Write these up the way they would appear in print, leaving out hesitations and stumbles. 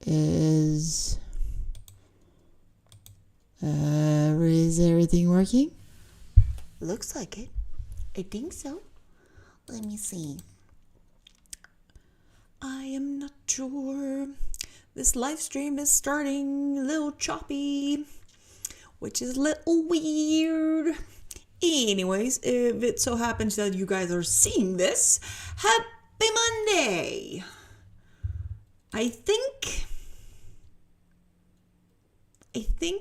Is everything working? Looks like it. I think so. Let me see. I am not sure. This live stream is starting a little choppy, which is a little weird. Anyways, if it so happens that you guys are seeing this, happy Monday. I think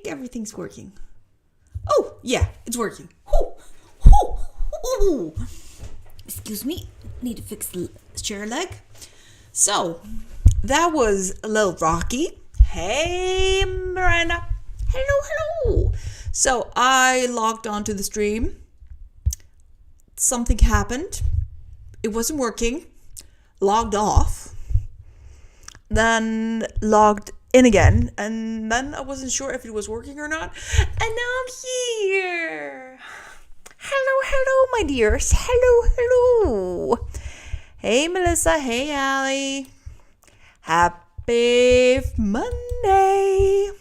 everything's working. Oh, yeah, it's working. Excuse me, need to fix the chair leg. So, that was a little rocky. Hey, Miranda. Hello. So, I logged onto the stream. Something happened. It wasn't working. Logged off. Then logged in again. And then I wasn't sure if it was working or not. And now I'm here. Hello, my dears. Hello. Hey, Melissa. Hey, Allie. Happy Monday.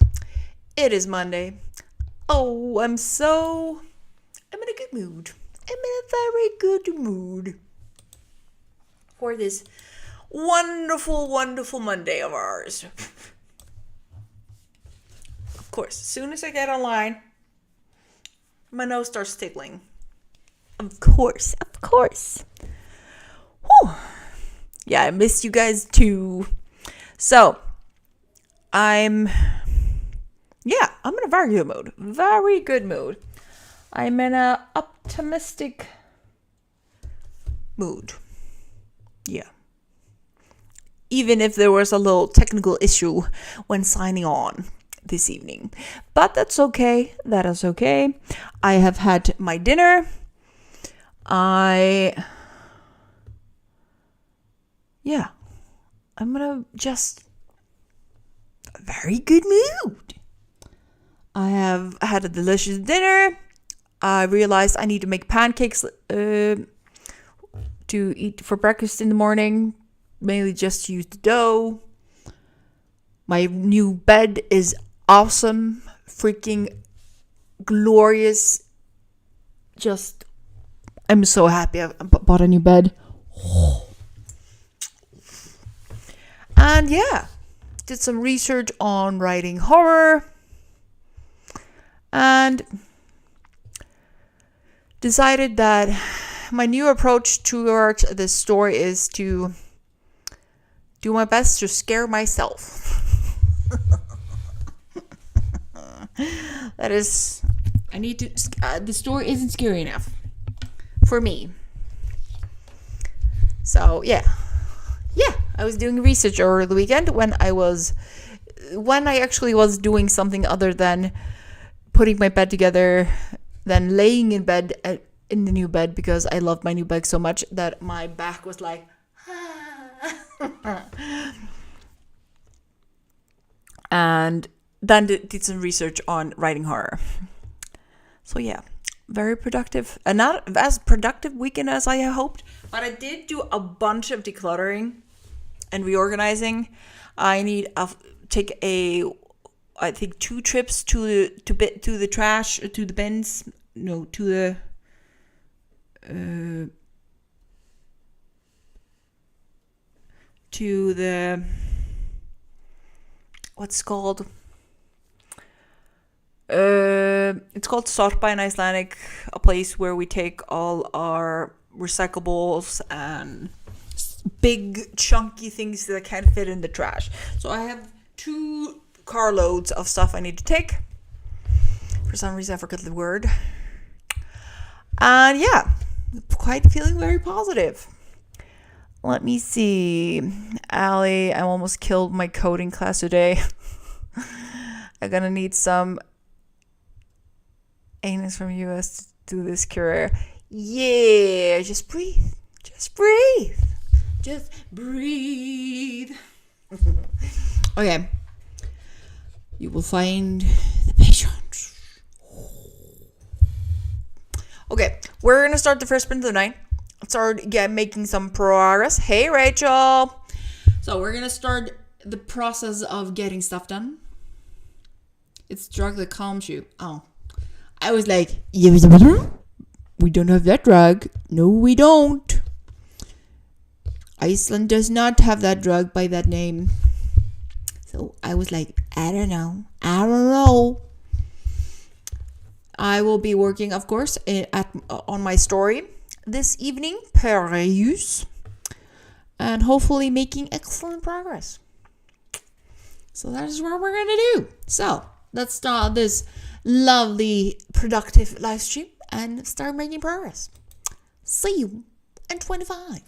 It is Monday. Oh, I'm in a good mood. I'm in a very good mood for this wonderful, wonderful Monday of ours. Of course, as soon as I get online, my nose starts tickling. Of course. Whew. Yeah, I missed you guys too. So, I'm in a very good mood. I'm in a optimistic mood. Yeah. Even if there was a little technical issue when signing on this evening. But that's okay. That is okay. I have had my dinner. I'm in a very good mood. I have had a delicious dinner. I realized I need to make pancakes to eat for breakfast in the morning. Mainly just to use the dough. My new bed is awesome. Freaking glorious. I'm so happy I bought a new bed. And did some research on writing horror. And decided that my new approach towards this story is to do my best to scare myself. The story isn't scary enough for me. So, I was doing research over the weekend when I actually was doing something other than putting my bed together, then laying in bed in the new bed, because I love my new bed so much that my back was like, and then did some research on writing horror. So very productive. And not as productive weekend as I hoped, but I did do a bunch of decluttering and reorganizing. I need to take 2 trips to the trash, to the bins. No, to the what's called? It's called Sorpa in Icelandic, a place where we take all our recyclables and big chunky things that can't fit in the trash. So I have 2 carloads of stuff I need to take. For some reason I forgot the word. And quite feeling very positive. Let me see. Allie, I almost killed my coding class today. I'm gonna need some anus from US to do this career. Yeah, just breathe. Okay. You will find the patience. Okay, we're gonna start the first sprint of the night. Let's start making some progress. Hey, Rachel. So we're gonna start the process of getting stuff done. It's a drug that calms you. Oh, I was like, we don't have that drug. No, we don't. Iceland does not have that drug by that name. So I was like, I don't know. I will be working, of course, on my story this evening, per use, and hopefully making excellent progress. So that is what we're going to do. So let's start this lovely, productive live stream and start making progress. See you in 25.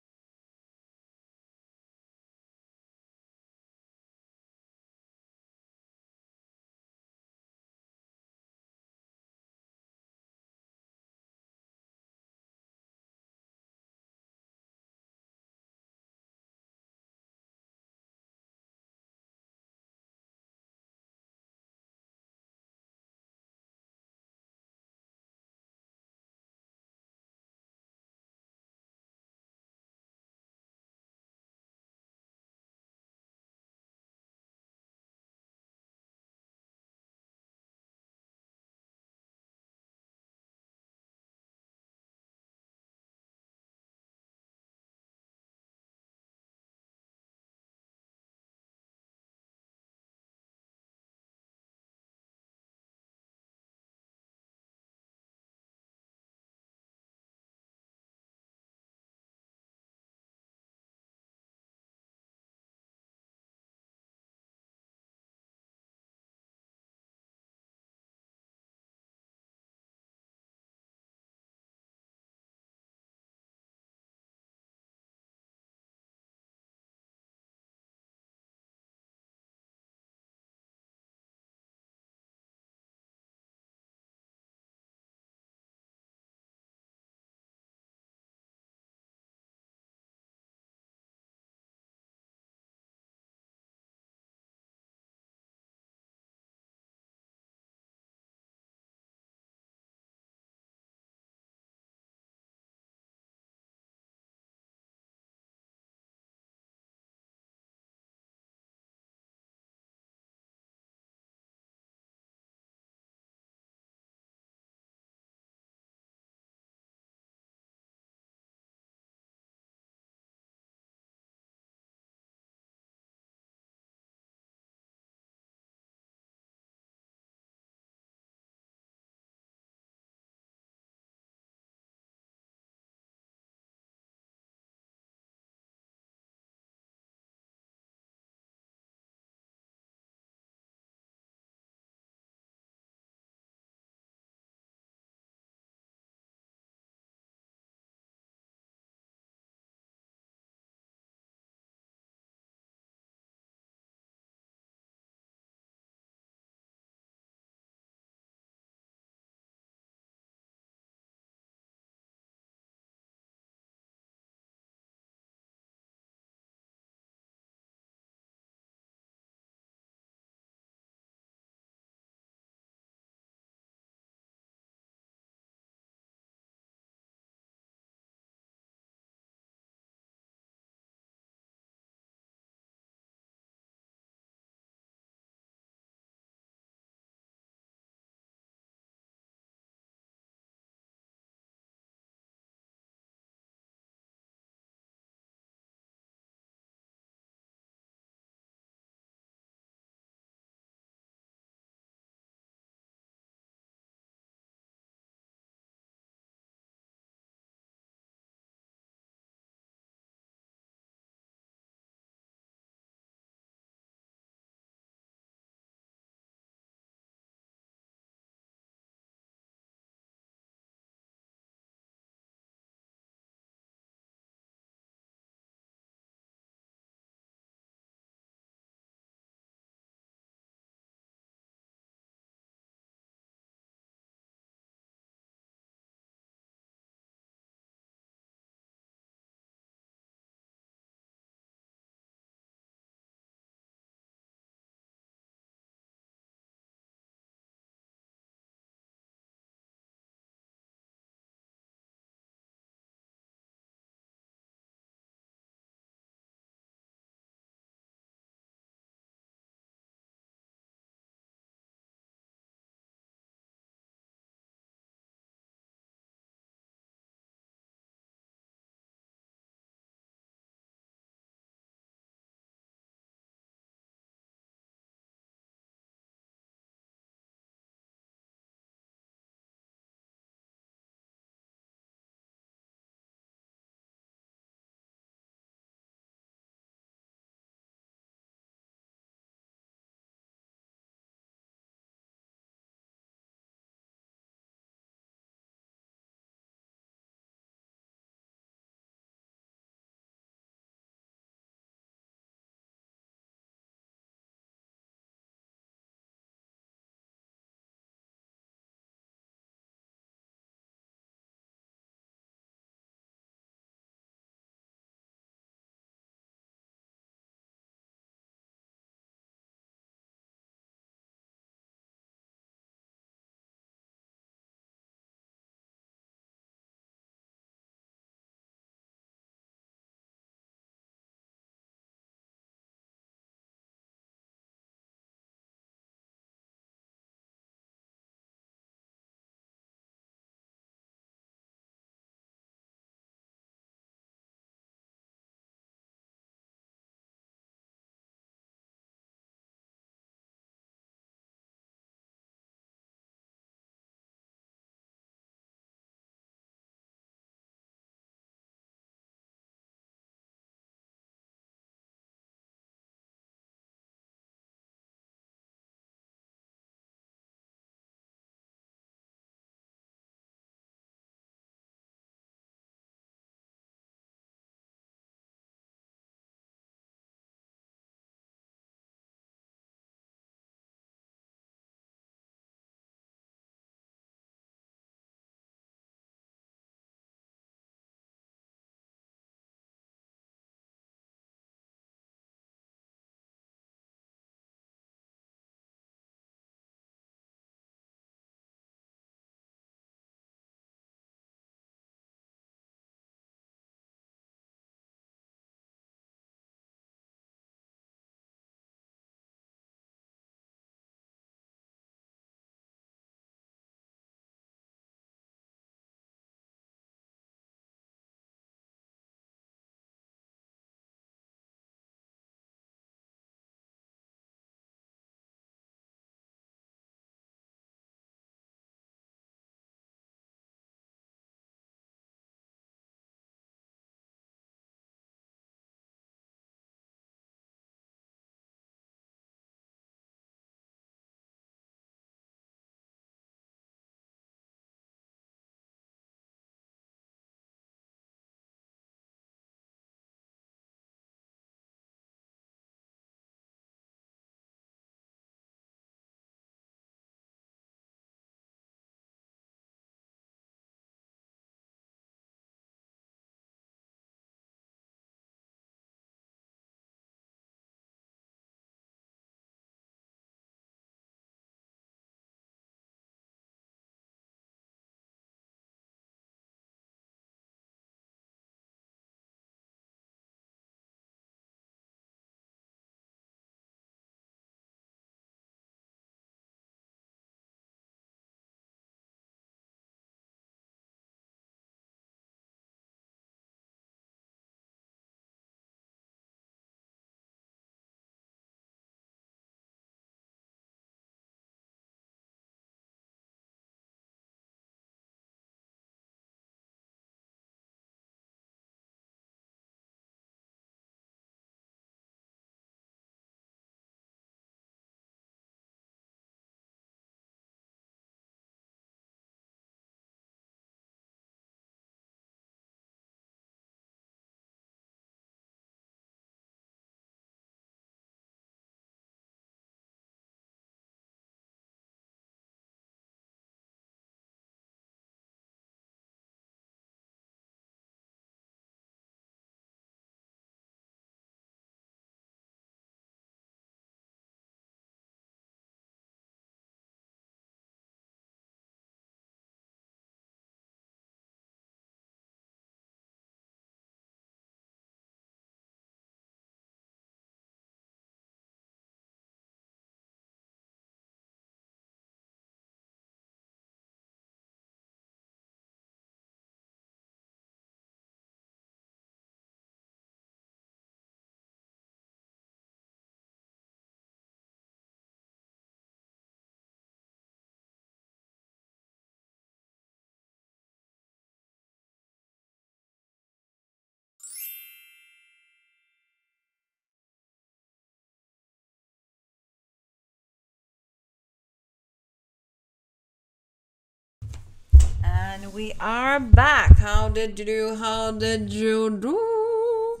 And we are back. How did you do? How did you do?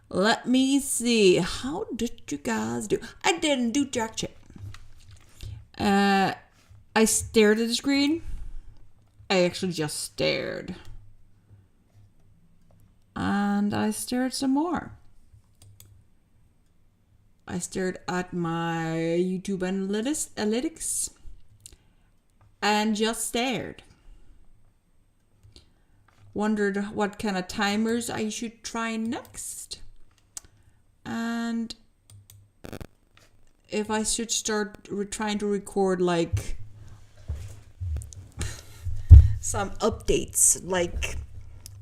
Let me see. How did you guys do? I didn't do jack shit. I stared at the screen. I actually just stared. And I stared some more. I stared at my YouTube analytics. And just stared. Wondered what kind of timers I should try next. And if I should start trying to record like some updates, like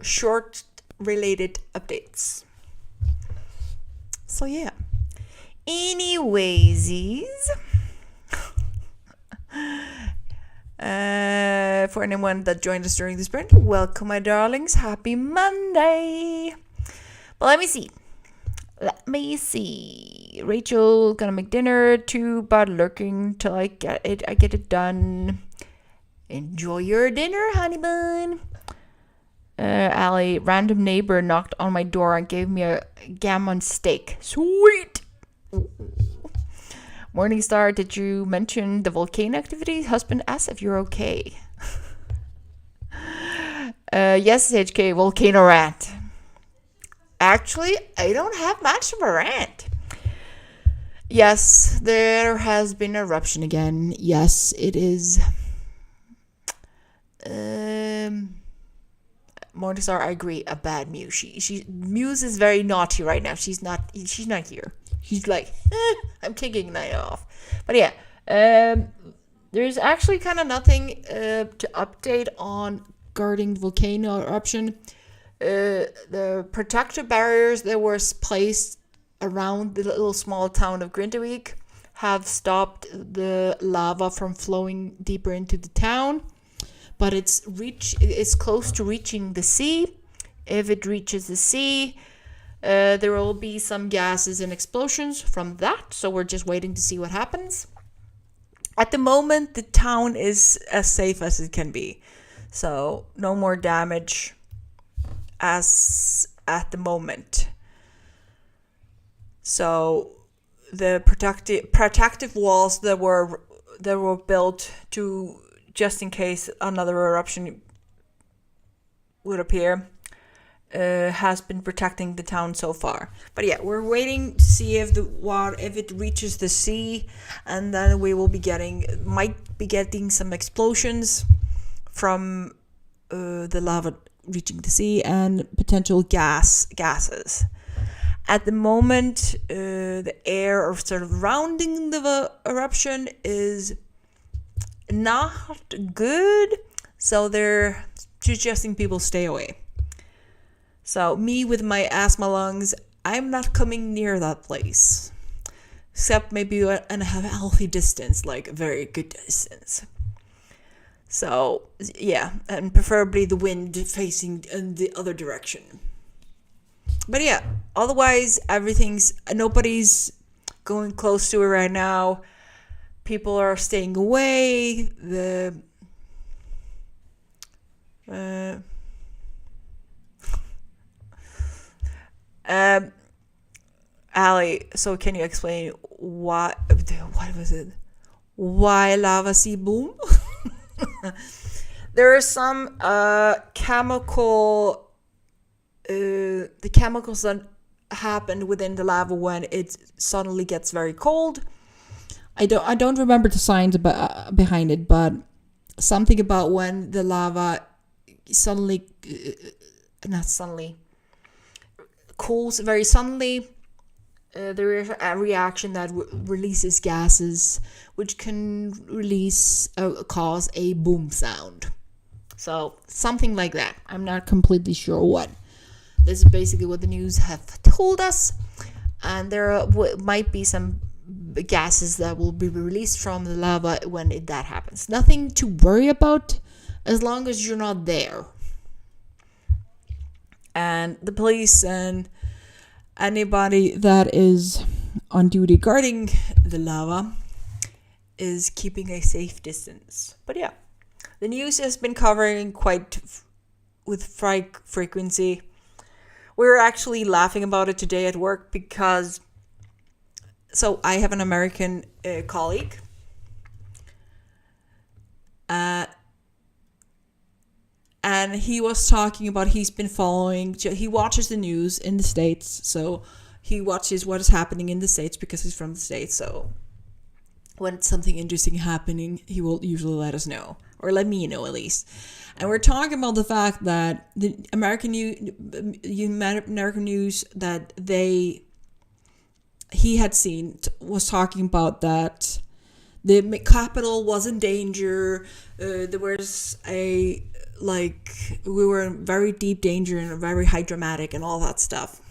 short related updates. So yeah. Anyways, for anyone that joined us during the sprint, welcome my darlings. Happy Monday. But let me see. Rachel gonna make dinner too, but lurking till I get it done. Enjoy your dinner, honey bun. Allie, random neighbor knocked on my door and gave me a gammon steak. Sweet. Morningstar, did you mention the volcano activity? Husband asks if you're okay. Yes, HK, volcano rant. Actually, I don't have much of a rant. Yes, there has been an eruption again. Yes, it is. Morningstar, I agree. A bad Muse. Muse is very naughty right now. She's not here. He's like, I'm taking a night off. But yeah, there's actually kind of nothing to update on regarding volcano eruption. The protective barriers that were placed around the little small town of Greenwich have stopped the lava from flowing deeper into the town. But it's close to reaching the sea. If it reaches the sea, there will be some gases and explosions from that, so we're just waiting to see what happens. At the moment, the town is as safe as it can be, so no more damage as at the moment. So the protective walls that were built to just in case another eruption would appear has been protecting the town so far. But yeah, we're waiting to see if if it reaches the sea, and then we will might be getting some explosions from the lava reaching the sea and potential gases. At the moment, the air surrounding the eruption is not good, so they're suggesting people stay away. So me with my asthma lungs, I'm not coming near that place. Except maybe and have a healthy distance, like a very good distance. So yeah, and preferably the wind facing in the other direction. But yeah, otherwise nobody's going close to it right now. People are staying away. Allie, so can you explain what was it? Why lava sea boom? There are some the chemicals that happen within the lava when it suddenly gets very cold. I don't remember the science behind it, but something about when the lava cools very suddenly, there is a reaction that releases gases, which can cause a boom sound. So something like that. I'm not completely sure what. This is basically what the news have told us, and there might be some gases that will be released from the lava when that happens. Nothing to worry about as long as you're not there. And the police and anybody that is on duty guarding the lava is keeping a safe distance. But yeah, The news has been covering quite with frequency. We were actually laughing about it today at work because, so I have an American colleague. And he was talking about he watches the news in the States. So he watches what is happening in the States because he's from the States. So when it's something interesting happening, he will usually let us know, or let me know at least. And we're talking about the fact that the American news that he had seen was talking about that the capital was in danger. There was we were in very deep danger and very high dramatic and all that stuff.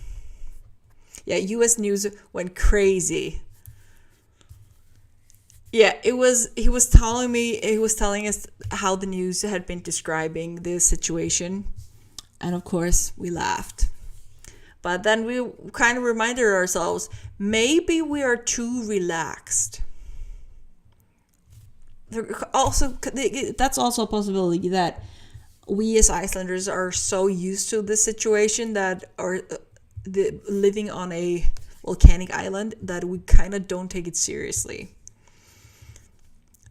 Yeah, U.S. news went crazy. Yeah, he was telling us how the news had been describing the situation. And of course, we laughed. But then we kind of reminded ourselves, maybe we are too relaxed. That's also a possibility that we as Icelanders are so used to this situation that are living on a volcanic island that we kind of don't take it seriously.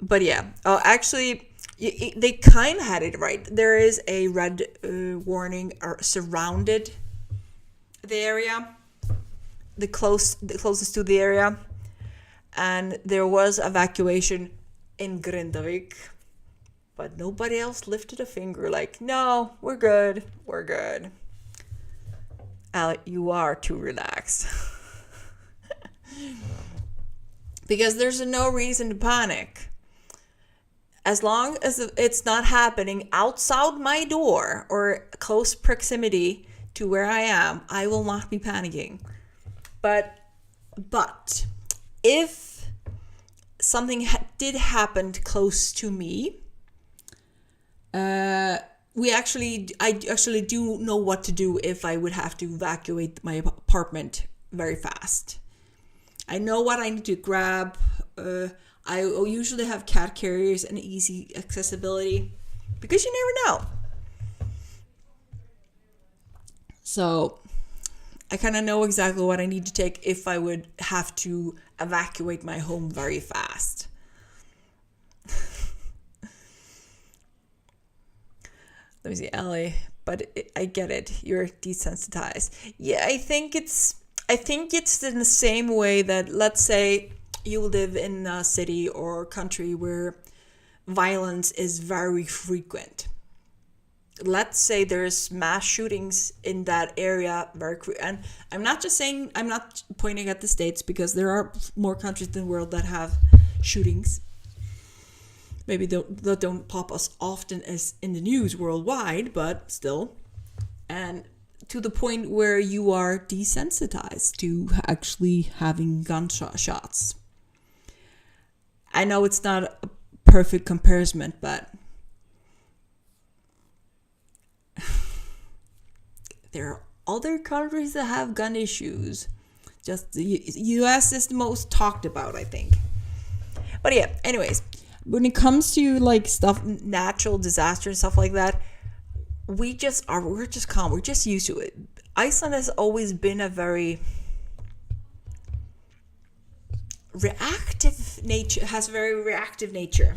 But yeah, actually, they kind of had it right. There is a red warning surrounded the area, the closest to the area, and there was evacuation in Grindavik, but nobody else lifted a finger. Like, no, we're good. Alec, you are too relaxed. Because there's no reason to panic. As long as it's not happening outside my door or close proximity to where I am, I will not be panicking. But if something did happen close to me, I actually do know what to do if I would have to evacuate my apartment very fast. I know what I need to grab. I usually have cat carriers and easy accessibility because you never know. So I kind of know exactly what I need to take if I would have to evacuate my home very fast. Let me see, Ellie, but I get it. You're desensitized. Yeah, I think it's in the same way that, let's say, you live in a city or country where violence is very frequent. Let's say there's mass shootings in that area and I'm not pointing at the States because there are more countries in the world that have shootings. Maybe they don't pop as often as in the news worldwide, but still. And to the point where you are desensitized to actually having gunshots. I know it's not a perfect comparison, but there are other countries that have gun issues. Just the U.S. is the most talked about, I think. But yeah, anyways, when it comes to like stuff, natural disaster and stuff like that, we're just calm. We're just used to it. Iceland has always been a very reactive nature.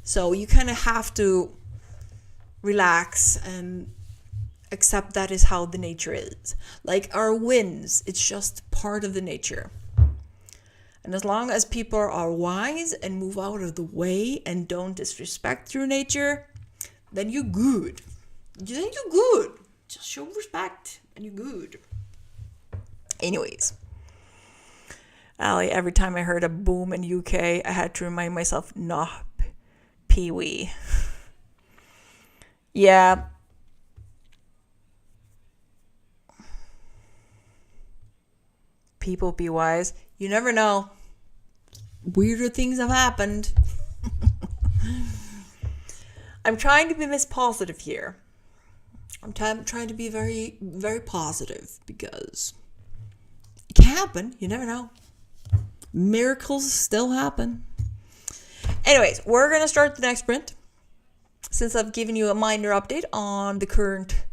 So you kind of have to relax and accept that is how the nature is. Like our winds, it's just part of the nature. And as long as people are wise and move out of the way and don't disrespect your nature, then you're good. Then you're good. Just show respect and you're good. Anyways. Allie, every time I heard a boom in UK, I had to remind myself, nah, Pee-wee. Yeah. People be wise. You never know. Weirder things have happened. I'm trying to be Miss Positive here. I'm trying to be very, very positive because it can happen. You never know. Miracles still happen. Anyways, we're going to start the next sprint. since I've given you a minor update on the current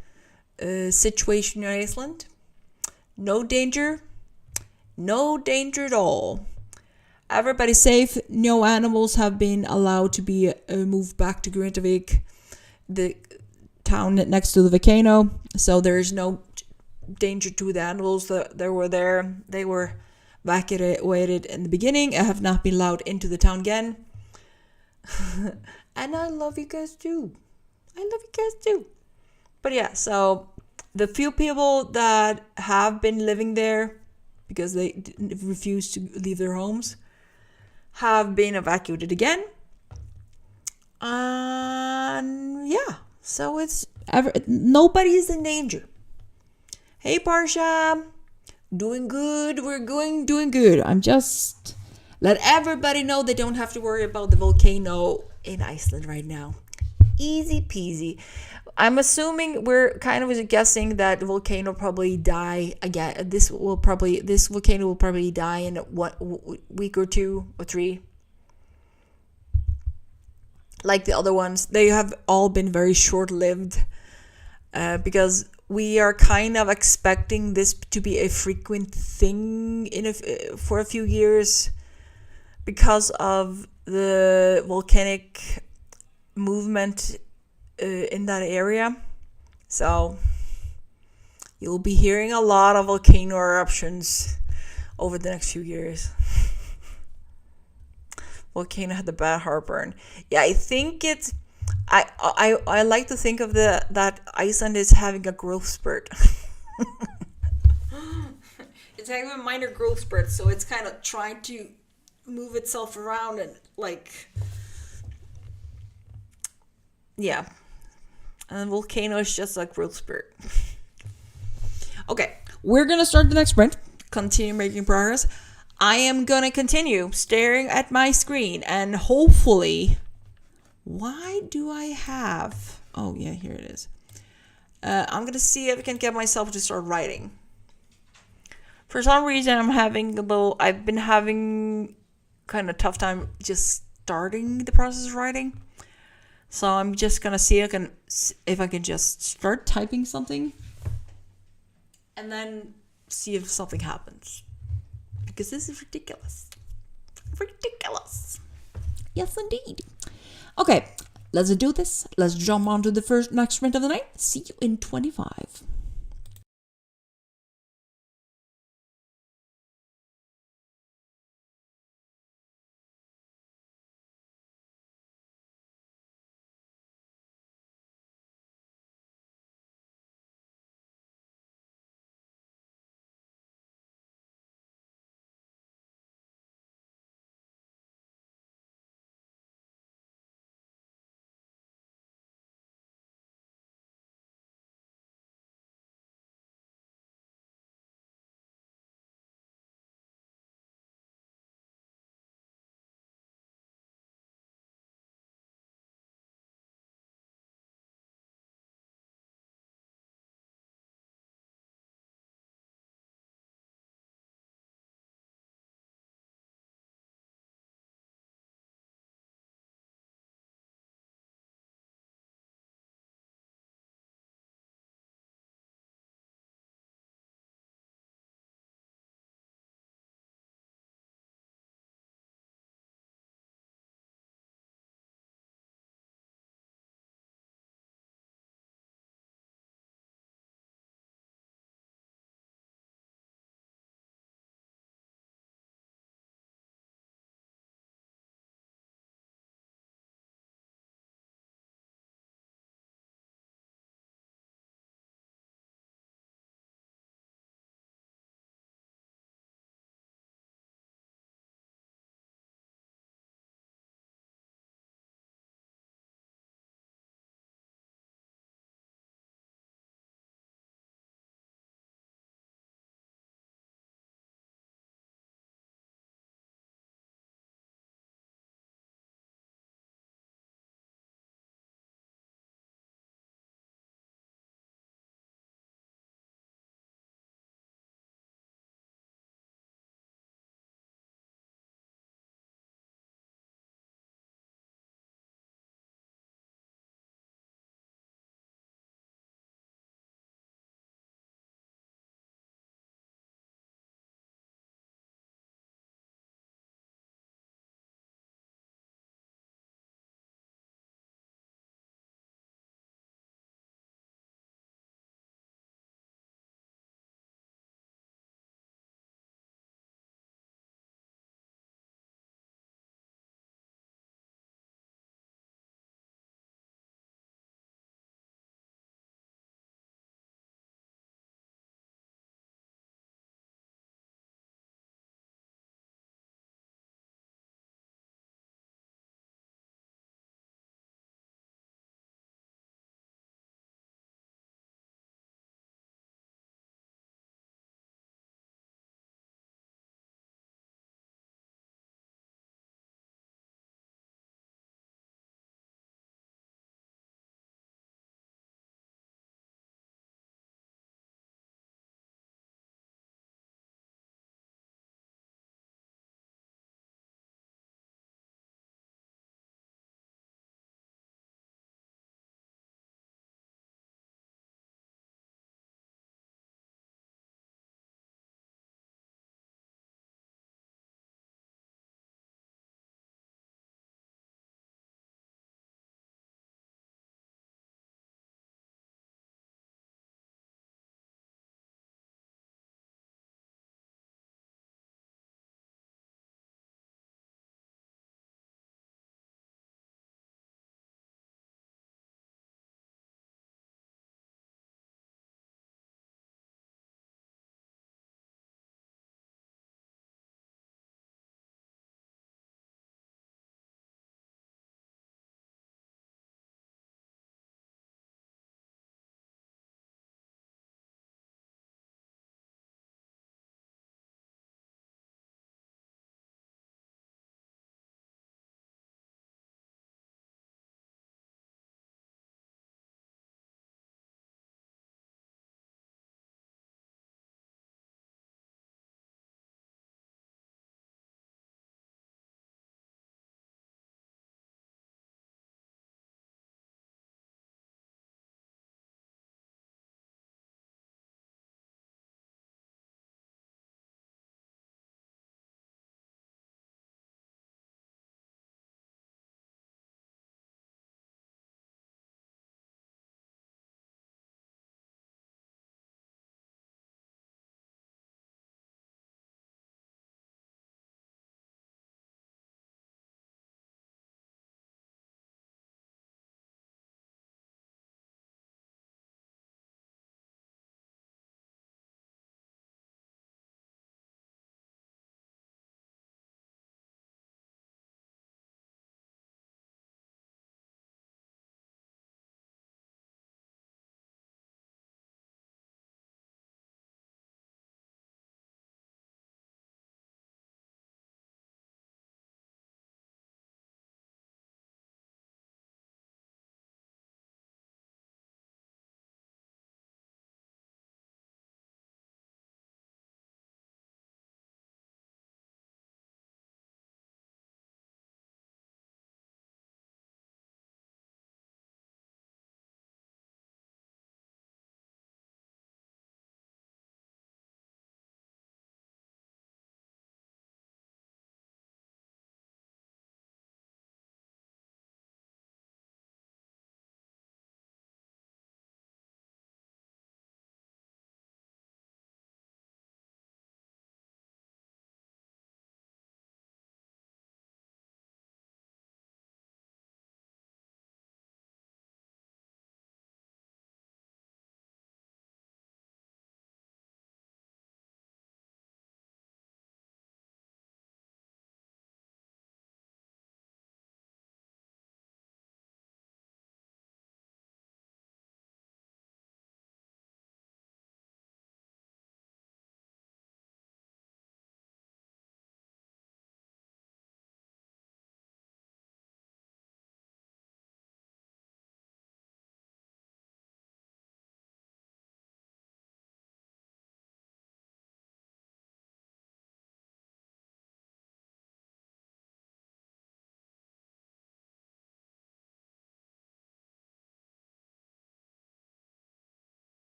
situation in Iceland. No danger. No danger at all. Everybody's safe. No animals have been allowed to be moved back to Greenwich, the town next to the volcano. So there is no danger to the animals that were there. They were evacuated in the beginning. I have not been allowed into the town again. And I love you guys too. But yeah, so the few people that have been living there because they refused to leave their homes have been evacuated again. And yeah, so nobody's in danger. Hey Parsha, doing good. We're doing good. I'm just let everybody know they don't have to worry about the volcano in Iceland right now. Easy peasy. I'm assuming we're kind of guessing that the volcano probably die again. This volcano will probably die in 1 week or 2 or 3. Like the other ones, they have all been very short-lived because we are kind of expecting this to be a frequent thing for a few years because of the volcanic movement in that area. So you'll be hearing a lot of volcano eruptions over the next few years. Volcano had the bad heartburn. Yeah, I think it's. I like to think of that Iceland is having a growth spurt. It's having a minor growth spurt, so it's kind of trying to move itself around and yeah. And the volcano is just a growth spurt. Okay, we're gonna start the next sprint. Continue making progress. I am gonna continue staring at my screen and hopefully. Why do I have? Oh yeah, here it is. I'm gonna see if I can get myself to start writing. For some reason, I've been having kind of tough time just starting the process of writing. So I'm just gonna see if I can just start typing something, and then see if something happens. Because this is ridiculous. Yes, indeed. Okay, let's do this. Let's jump on to the next sprint of the night. See you in 25.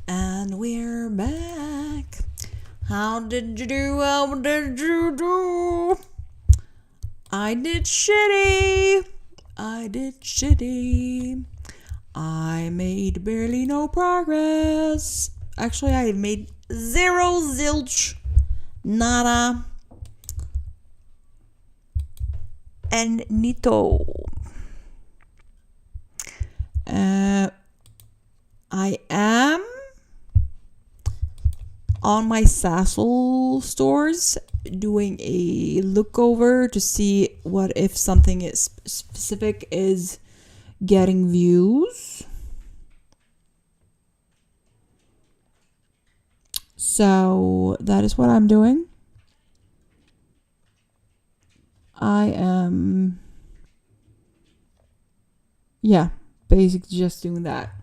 And we're back. How did you do? How did you do? I did shitty. I made barely no progress. Actually, I made zero, zilch, nada, and nito. I am on my Sassel stores doing a look over to see what if something is specific is getting views. So that is what I'm doing. I am, basically just doing that.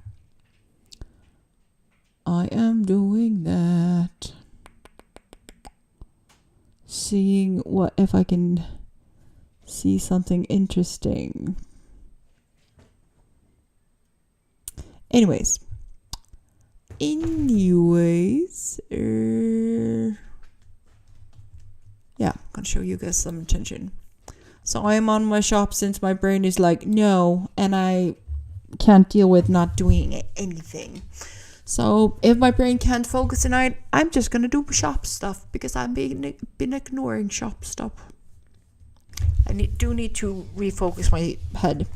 I am doing that. Seeing what if I can see something interesting. Anyways, I'm gonna show you guys some attention. So I am on my shop since my brain is like no, and I can't deal with not doing anything. So if my brain can't focus tonight, I'm just gonna do shop stuff because I've been ignoring shop stuff. I do need to refocus my head.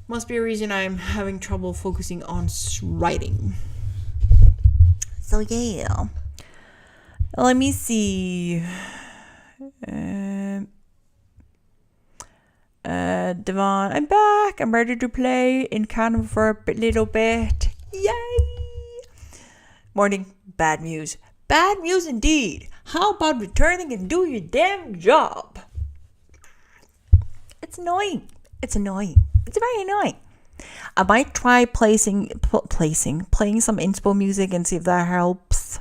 Must be a reason I'm having trouble focusing on writing. So yeah, let me see. Devon, I'm back. I'm ready to play in Canada for a little bit. Yay! Morning. Bad news. Bad news indeed. How about returning and do your damn job? It's annoying. It's very annoying. I might try playing some inspo music and see if that helps.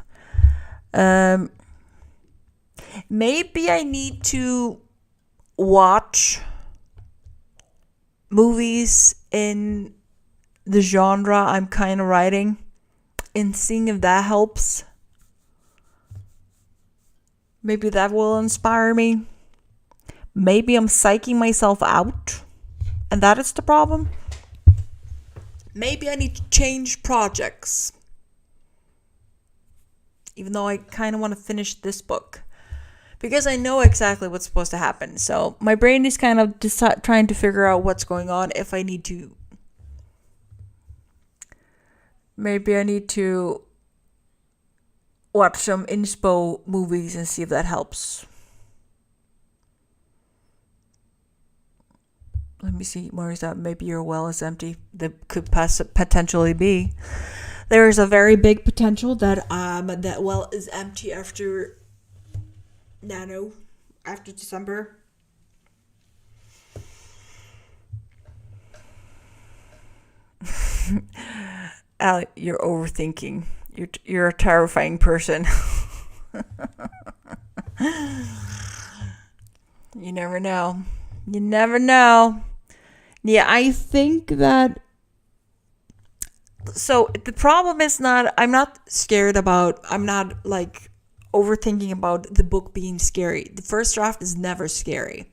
Maybe I need to watch movies in the genre I'm kind of writing and seeing if that helps. Maybe that will inspire me. Maybe I'm psyching myself out and that is the problem. Maybe I need to change projects. Even though I kind of want to finish this book. Because I know exactly what's supposed to happen. So my brain is kind of trying to figure out what's going on. If I need to. Maybe I need to watch some inspo movies and see if that helps. Let me see. Where is that? Maybe your well is empty. That could potentially be. There is a very big potential that that well is empty after December. Allie, you're overthinking. You're a terrifying person. You never know. Yeah, I think that. So the problem is I'm not like overthinking about the book being scary. The first draft is never scary.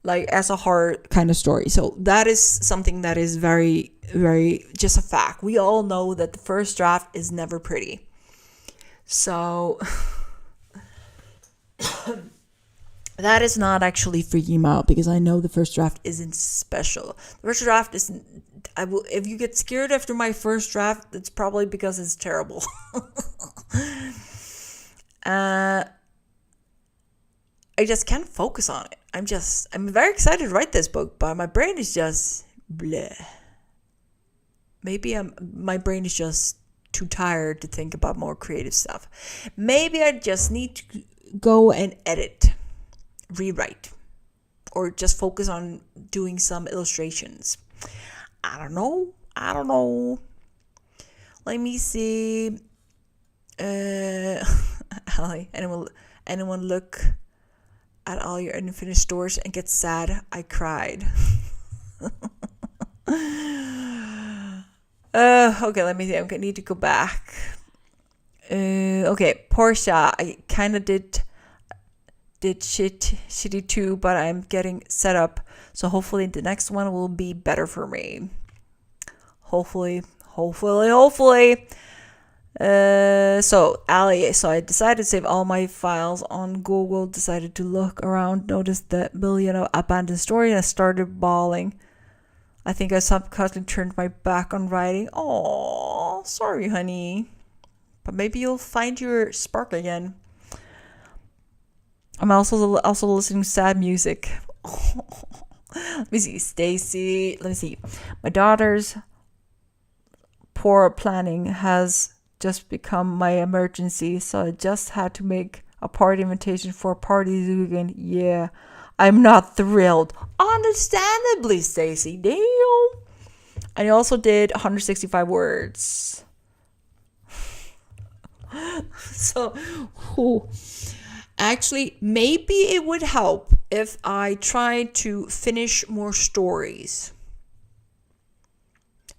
Like as a horror kind of story. So that is something that is very, very just a fact. We all know that the first draft is never pretty. So that is not actually freaking me out because I know the first draft isn't special. The first draft isn't. If you get scared after my first draft, it's probably because it's terrible. I just can't focus on it. I'm very excited to write this book, but my brain is just bleh. Maybe my brain is just too tired to think about more creative stuff. Maybe I just need to go and rewrite, or just focus on doing some illustrations. I don't know. Let me see. Allie, anyone look at all your unfinished stores and get sad? I cried. Okay, let me see. I need to go back. Okay, Portia. I kind of did shitty too, but I'm getting set up. So hopefully the next one will be better for me. Hopefully. So Ali, so I decided to save all my files on Google, decided to look around, noticed the million of abandoned story, and I started bawling. I think I subconsciously turned my back on writing. Oh, sorry, honey. But maybe you'll find your spark again. I'm also listening to sad music. Let me see, Stacy. Let me see. My daughter's poor planning has just become my emergency, so I just had to make a party invitation for a party this weekend. Yeah, I'm not thrilled. Understandably, Stacy. Damn. And I also did 165 words. So, actually, maybe it would help if I tried to finish more stories.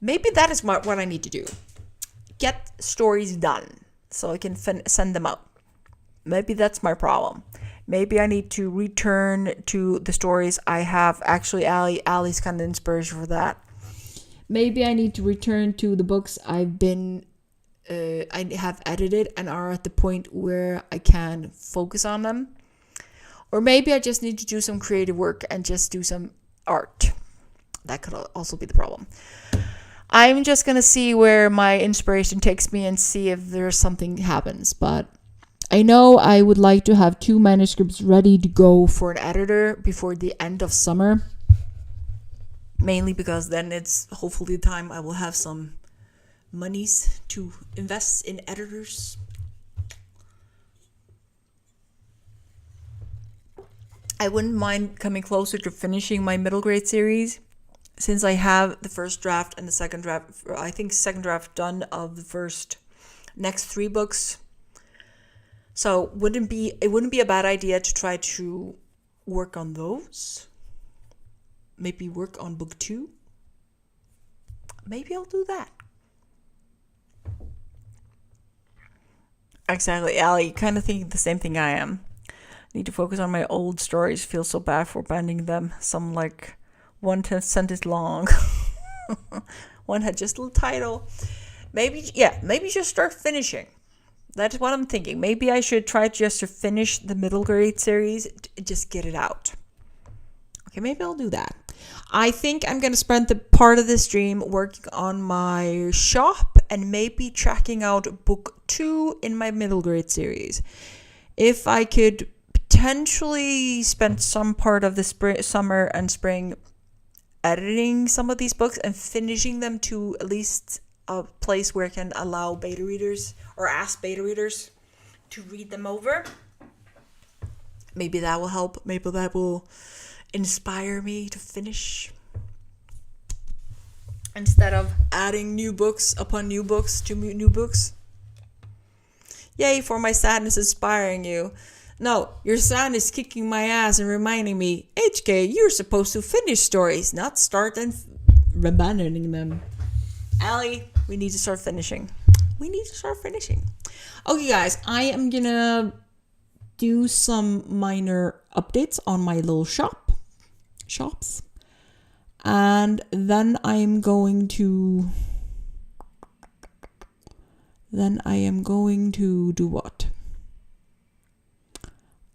Maybe that is what I need to do. Get stories done so I can send them out. Maybe that's my problem. Maybe I need to return to the stories I have. Actually, Ali's kind of inspiration for that. Maybe I need to return to the books I have edited and are at the point where I can focus on them. Or maybe I just need to do some creative work and just do some art. That could also be the problem. I'm just going to see where my inspiration takes me and see if there's something happens. But I know I would like to have 2 manuscripts ready to go for an editor before the end of summer. Mainly because then it's hopefully the time I will have some monies to invest in editors. I wouldn't mind coming closer to finishing my middle grade series, since I have the first draft and the second draft. I think second draft done of the first next 3 books. So it wouldn't be a bad idea to try to work on those. Maybe work on book 2. Maybe I'll do that. Exactly, Ali, you kind of think the same thing I am. Need to focus on my old stories. Feel so bad for abandoning them. Some like 1 sentence long. One had just a little title. Maybe just start finishing. That's what I'm thinking. Maybe I should try just to finish the middle grade series. Just get it out. Okay, maybe I'll do that. I think I'm going to spend the part of the stream working on my shop and maybe tracking out book 2 in my middle grade series. If I could potentially spend some part of the summer and spring editing some of these books and finishing them to at least a place where I can allow beta readers or ask beta readers to read them over. Maybe that will help. Maybe that will inspire me to finish instead of adding new books upon new books to new books. Yay for my sadness inspiring you. No, your sadness is kicking my ass and reminding me, HK, you're supposed to finish stories, not start and abandoning them. Ali, we need to start finishing. Okay, guys, I am gonna do some minor updates on my little shops. And then I am going to do what?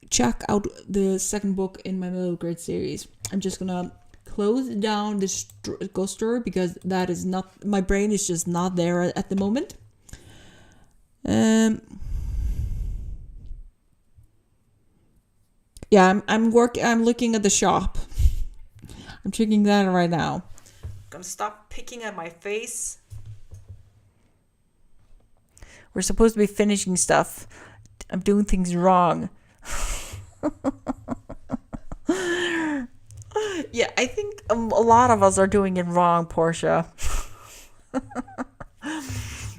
Check out the second book in my middle grade series. I'm just gonna close down this ghost story because that is not, my brain is just not there at the moment. Yeah, I'm looking at the shop. I'm checking that right now. I'm gonna stop picking at my face. We're supposed to be finishing stuff. I'm doing things wrong. Yeah, I think a lot of us are doing it wrong, Portia.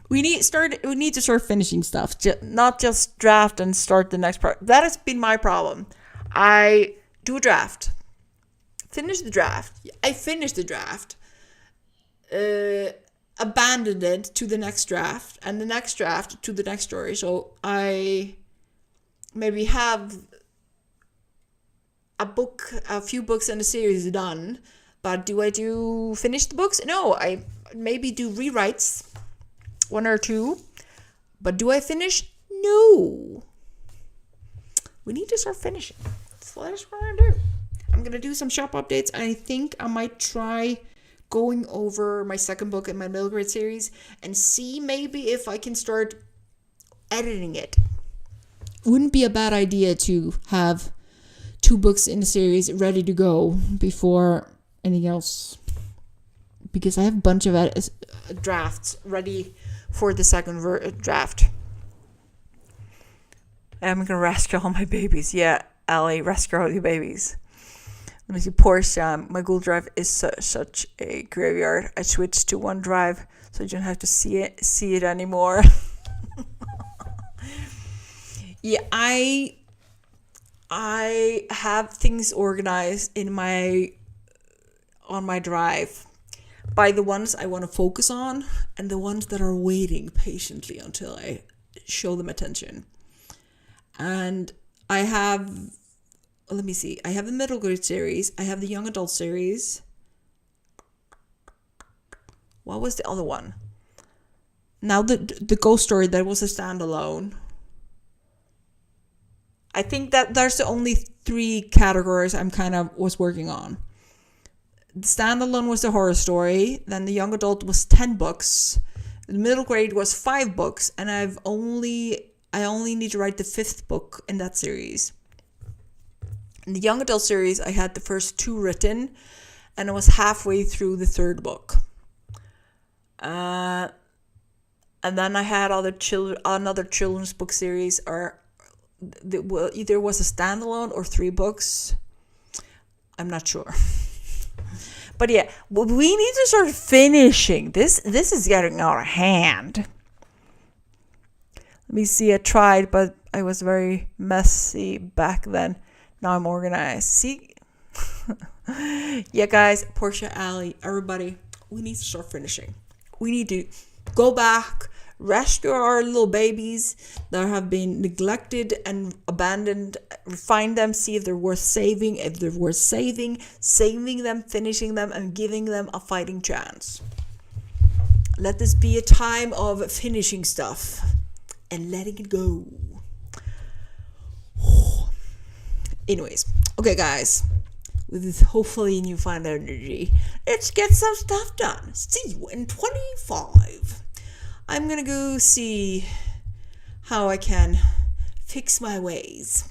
We need to start finishing stuff, not just draft and start the next part. That has been my problem. I do a draft, finish the draft. I finish the draft. abandoned it to the next draft, and the next draft to the next story. So I maybe have a few books in the series done, but do I finish the books? No, I maybe do rewrites, one or two, but do I finish? No. We need to start finishing. So that's what I'm gonna do. I'm gonna do some shop updates. I think I might try going over my second book in my middle grade series and see maybe if I can start editing it. Wouldn't be a bad idea to have 2 books in the series ready to go before anything else, because I have a bunch of drafts ready for the second draft. I'm gonna rescue all my babies. Yeah, Allie, rescue all your babies. Let me see. Porsche, my Google Drive is such a graveyard. I switched to OneDrive so you don't have to see it anymore. Yeah, I have things organized on my drive by the ones I want to focus on and the ones that are waiting patiently until I show them attention. And I have, let me see, I have the middle grade series, I have the young adult series. What was the other one? Now the ghost story, that was a standalone. I think that there's the only 3 categories I'm kind of was working on. The standalone was the horror story. Then the young adult was 10 books. The middle grade was 5 books. And I only need to write the 5th book in that series. In the young adult series, I had the first 2 written. And I was halfway through the 3rd book. And then I had another children's book series, or either was a standalone or 3 books. I'm not sure. But yeah, we need to start finishing. This is getting out of hand. Let me see. I tried, but I was very messy back then. Now I'm organized. See? Yeah, guys, Portia, Allie, everybody, we need to start finishing. We need to go back, rescue our little babies that have been neglected and abandoned, find them, see if they're worth saving, saving them, finishing them, and giving them a fighting chance. Let this be a time of finishing stuff and letting it go. Anyways, okay, guys, with this hopefully newfound energy, let's get some stuff done. See you in 25. I'm gonna go see how I can fix my ways.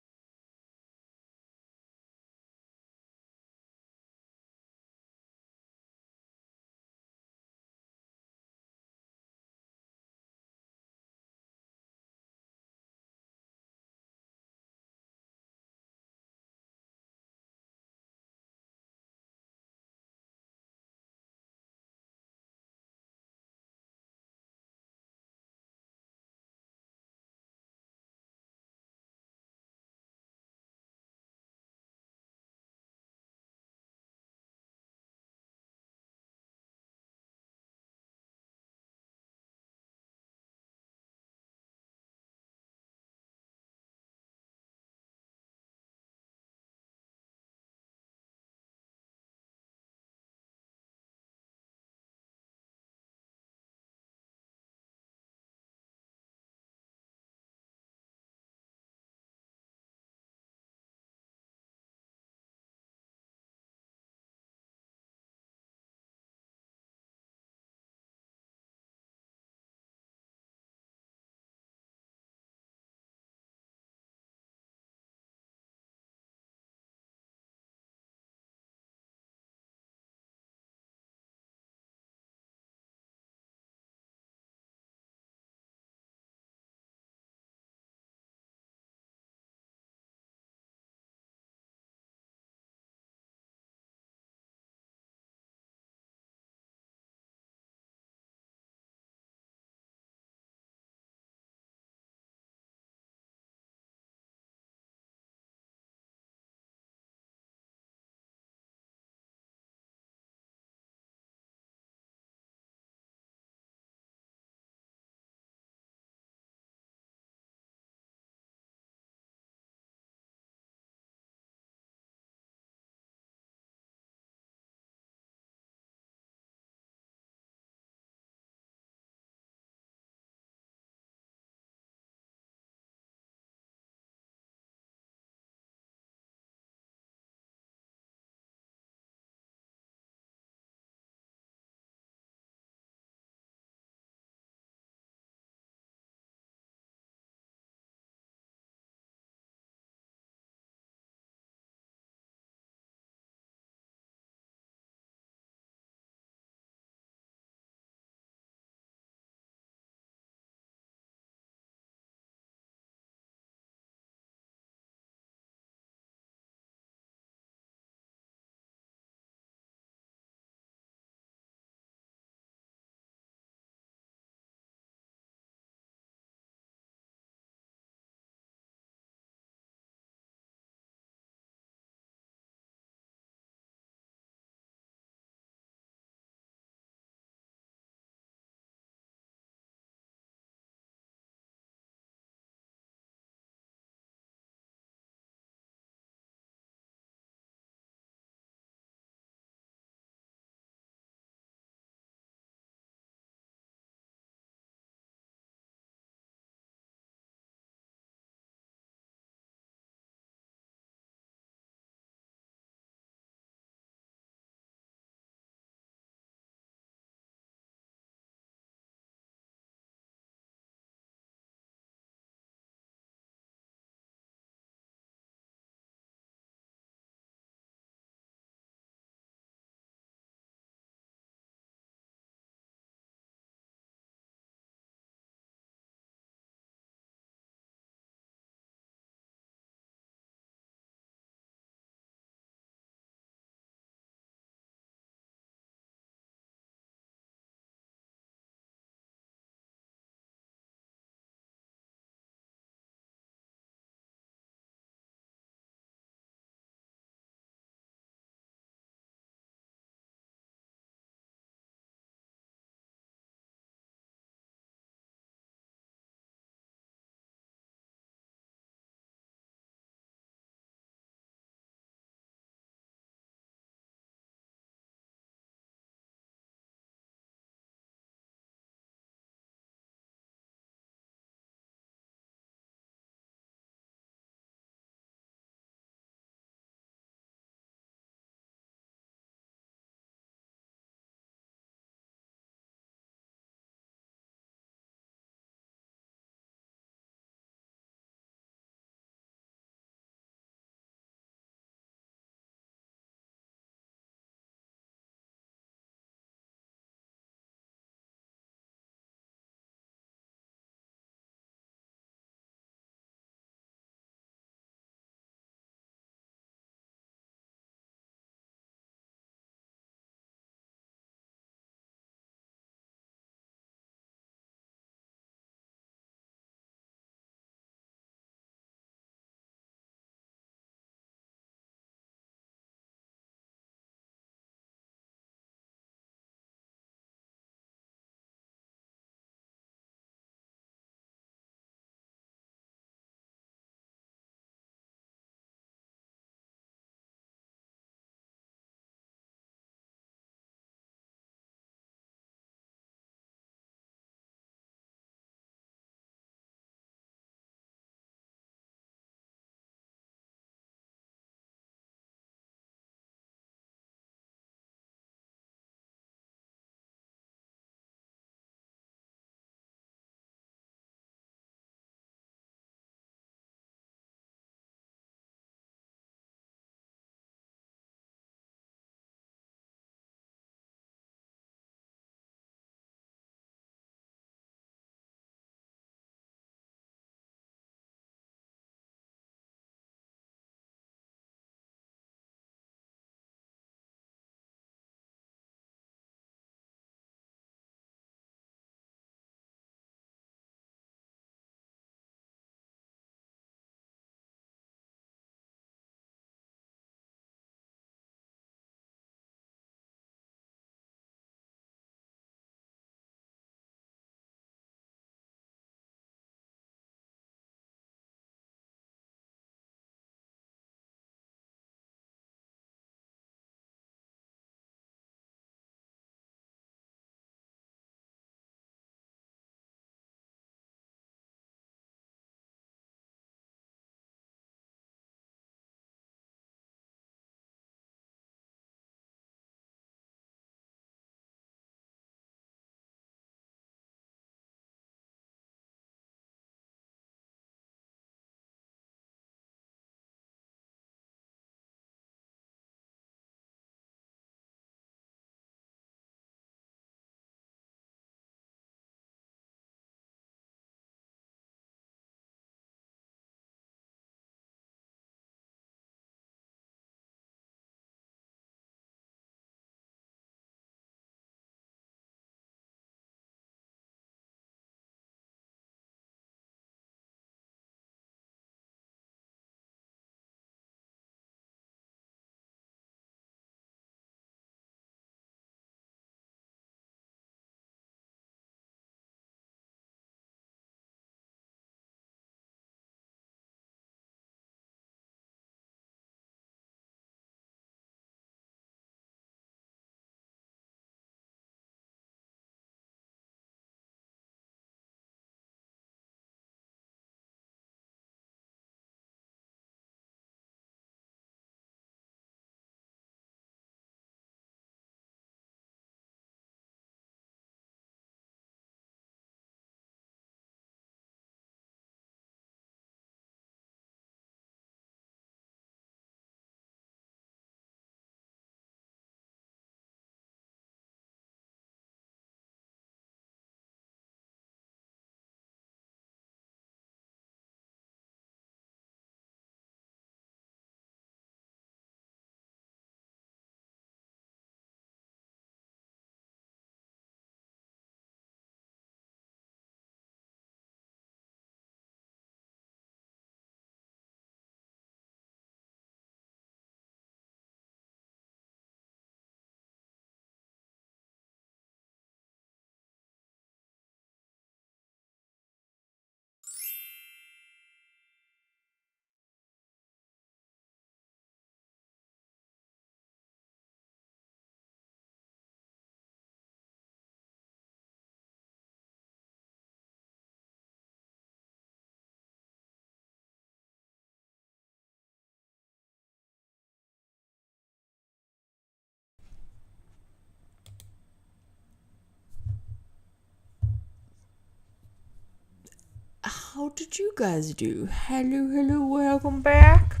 how did you guys do? Hello, welcome back.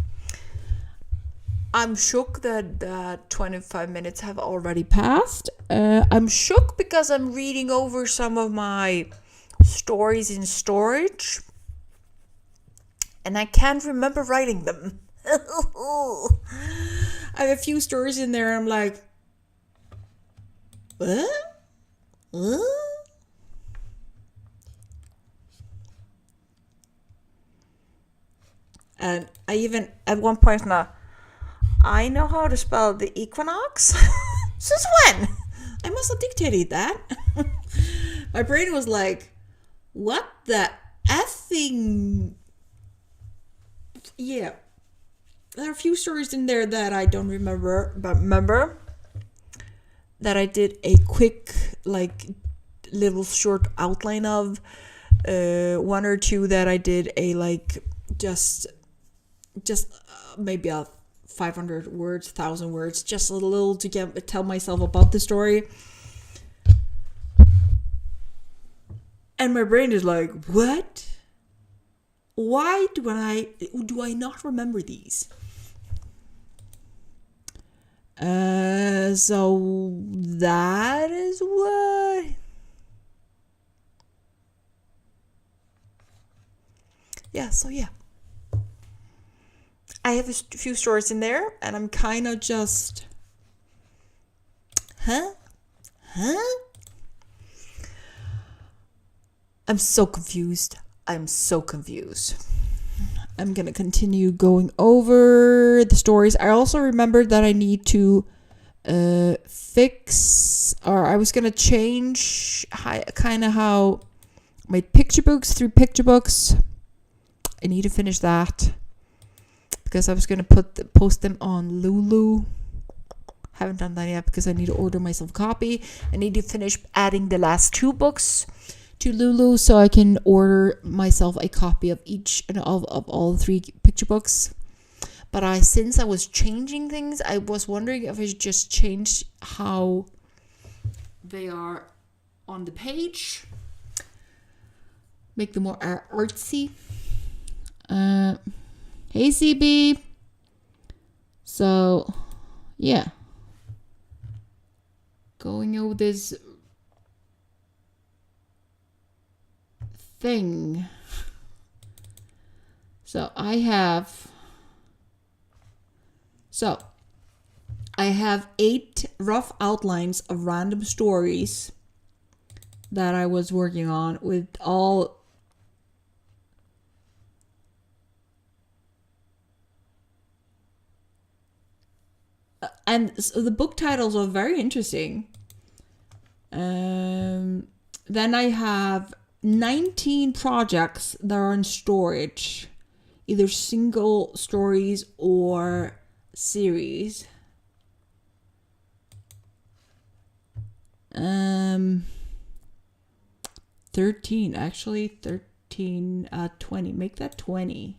I'm shook that 25 minutes have already passed. I'm shook because I'm reading over some of my stories in storage. And I can't remember writing them. I have a few stories in there. I'm like, what? And I even, at one point now, I know how to spell the equinox. Since when? I must have dictated that. My brain was like, what the effing... Yeah. There are a few stories in there that I don't remember, but remember that I did a quick, like, little short outline of. One or two that I did a, like, just maybe a 500 words, 1,000 words, just a little to tell myself about the story. And my brain is like, what? Why do I not remember these? So that is what. Yeah, so yeah. I have a few stories in there, and I'm kind of just, huh? I'm so confused. I'm gonna continue going over the stories. I also remembered that I need to fix, or I was gonna change how my picture books through picture books. I need to finish that. Because I was going to post them on Lulu. Haven't done that yet because I need to order myself a copy. I need to finish adding the last 2 books to Lulu so I can order myself a copy of each and of all 3 picture books. But since I was changing things, I was wondering if I should just change how they are on the page. Make them more artsy. Hey, CB. So, yeah. Going over this thing. So, I have 8 rough outlines of random stories that I was working on with all... And so the book titles are very interesting. Then I have 19 projects that are in storage. Either single stories or series. 13, actually. 13, 20. Make that 20.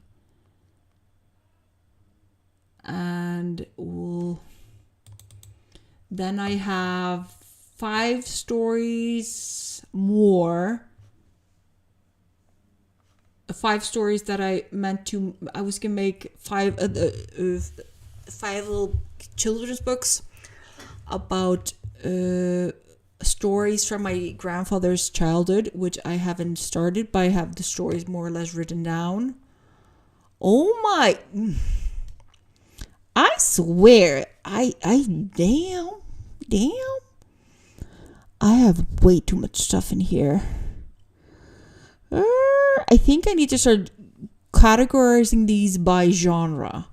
And then I have 5 stories more. 5 stories that I was gonna make 5 little children's books about stories from my grandfather's childhood, which I haven't started, but I have the stories more or less written down. Oh my... I swear, damn, I have way too much stuff in here. I think I need to start categorizing these by genre.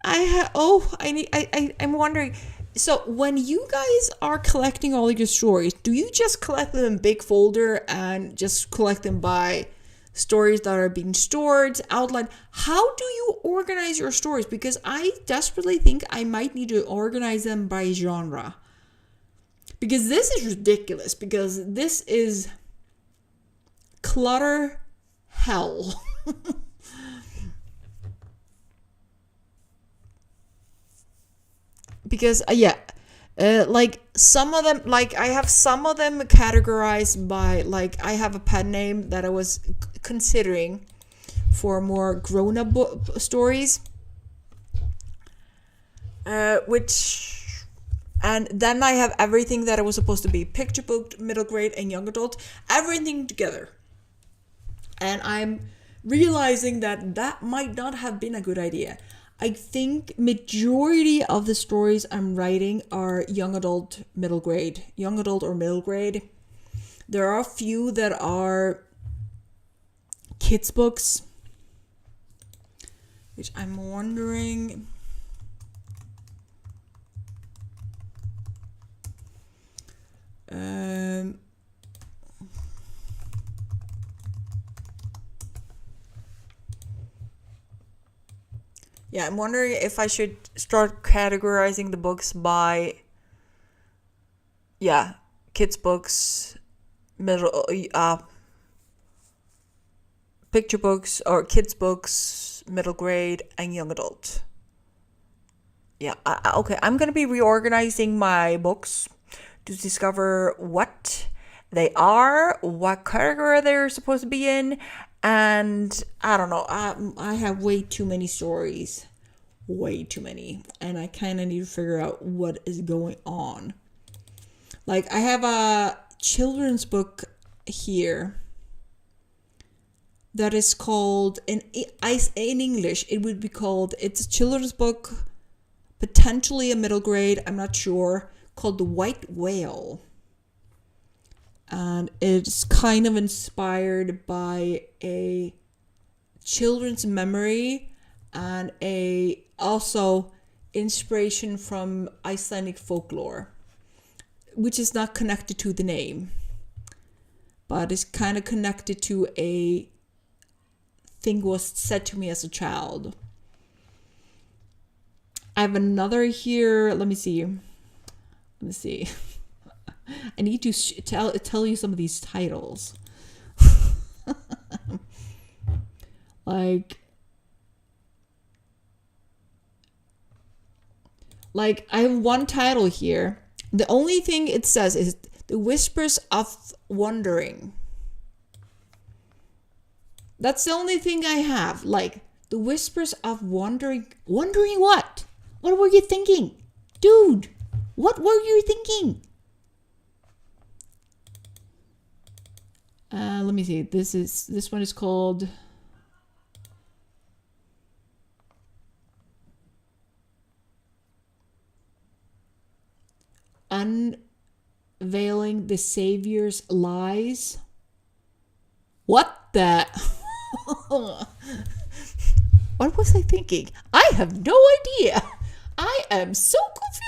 I'm wondering. So when you guys are collecting all your stories, do you just collect them in big folder and just collect them by stories that are being stored, outlined? How do you organize your stories? Because I desperately think I might need to organize them by genre. Because this is ridiculous. Because this is clutter hell. Because, Like some of them, like I have some of them categorized by, like I have a pen name that I was considering for more grown-up stories, which, and then I have everything that I was supposed to be: picture book, middle grade, and young adult, everything together. And I'm realizing that that might not have been a good idea. I think majority of the stories I'm writing are young adult, middle grade, young adult or middle grade. There are a few that are kids books, which I'm wondering. Yeah, I'm wondering if I should start categorizing the books by, yeah, kids books, middle, picture books, or kids books, middle grade, and young adult. Yeah, okay, I'm gonna be reorganizing my books to discover what they are, what category they're supposed to be in, and I don't know. I have way too many stories, way too many, and I kind of need to figure out what is going on. Like I have a children's book here that is called in English. It would be called. It's a children's book, potentially a middle grade. I'm not sure. Called The White Whale. And it's kind of inspired by a children's memory and a also inspiration from Icelandic folklore, which is not connected to the name, but is kind of connected to a thing was said to me as a child. I have another here. Let me see. I need to tell you some of these titles. like I have one title here. The only thing it says is The Whispers of Wandering. That's the only thing I have. Like, The Whispers of Wandering. Wondering what? What were you thinking? Dude, what were you thinking? Let me see. This one is called Unveiling the Savior's Lies. What the? What was I thinking? I have no idea. I am so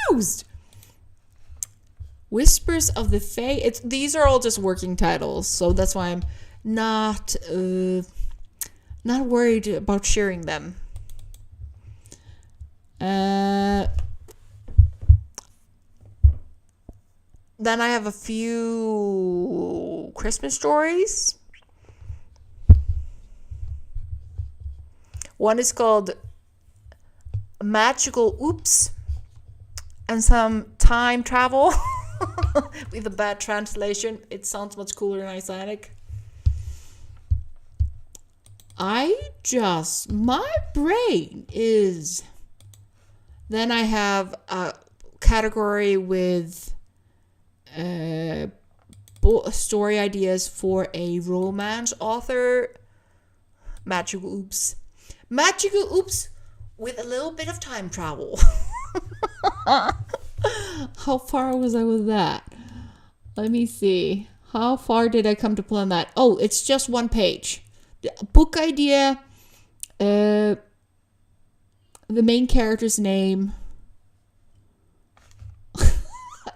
confused. Whispers of the Fae. These are all just working titles, so that's why I'm not worried about sharing them. Then I have a few Christmas stories. One is called Magical Oops and some time travel. With a bad translation. It sounds much cooler in Icelandic. My brain is. Then I have a category with story ideas for a romance author. Magical Oops with a little bit of time travel. How far was I with that? Let me see. How far did I come to plan that? Oh, it's just one page. The book idea, the main character's name.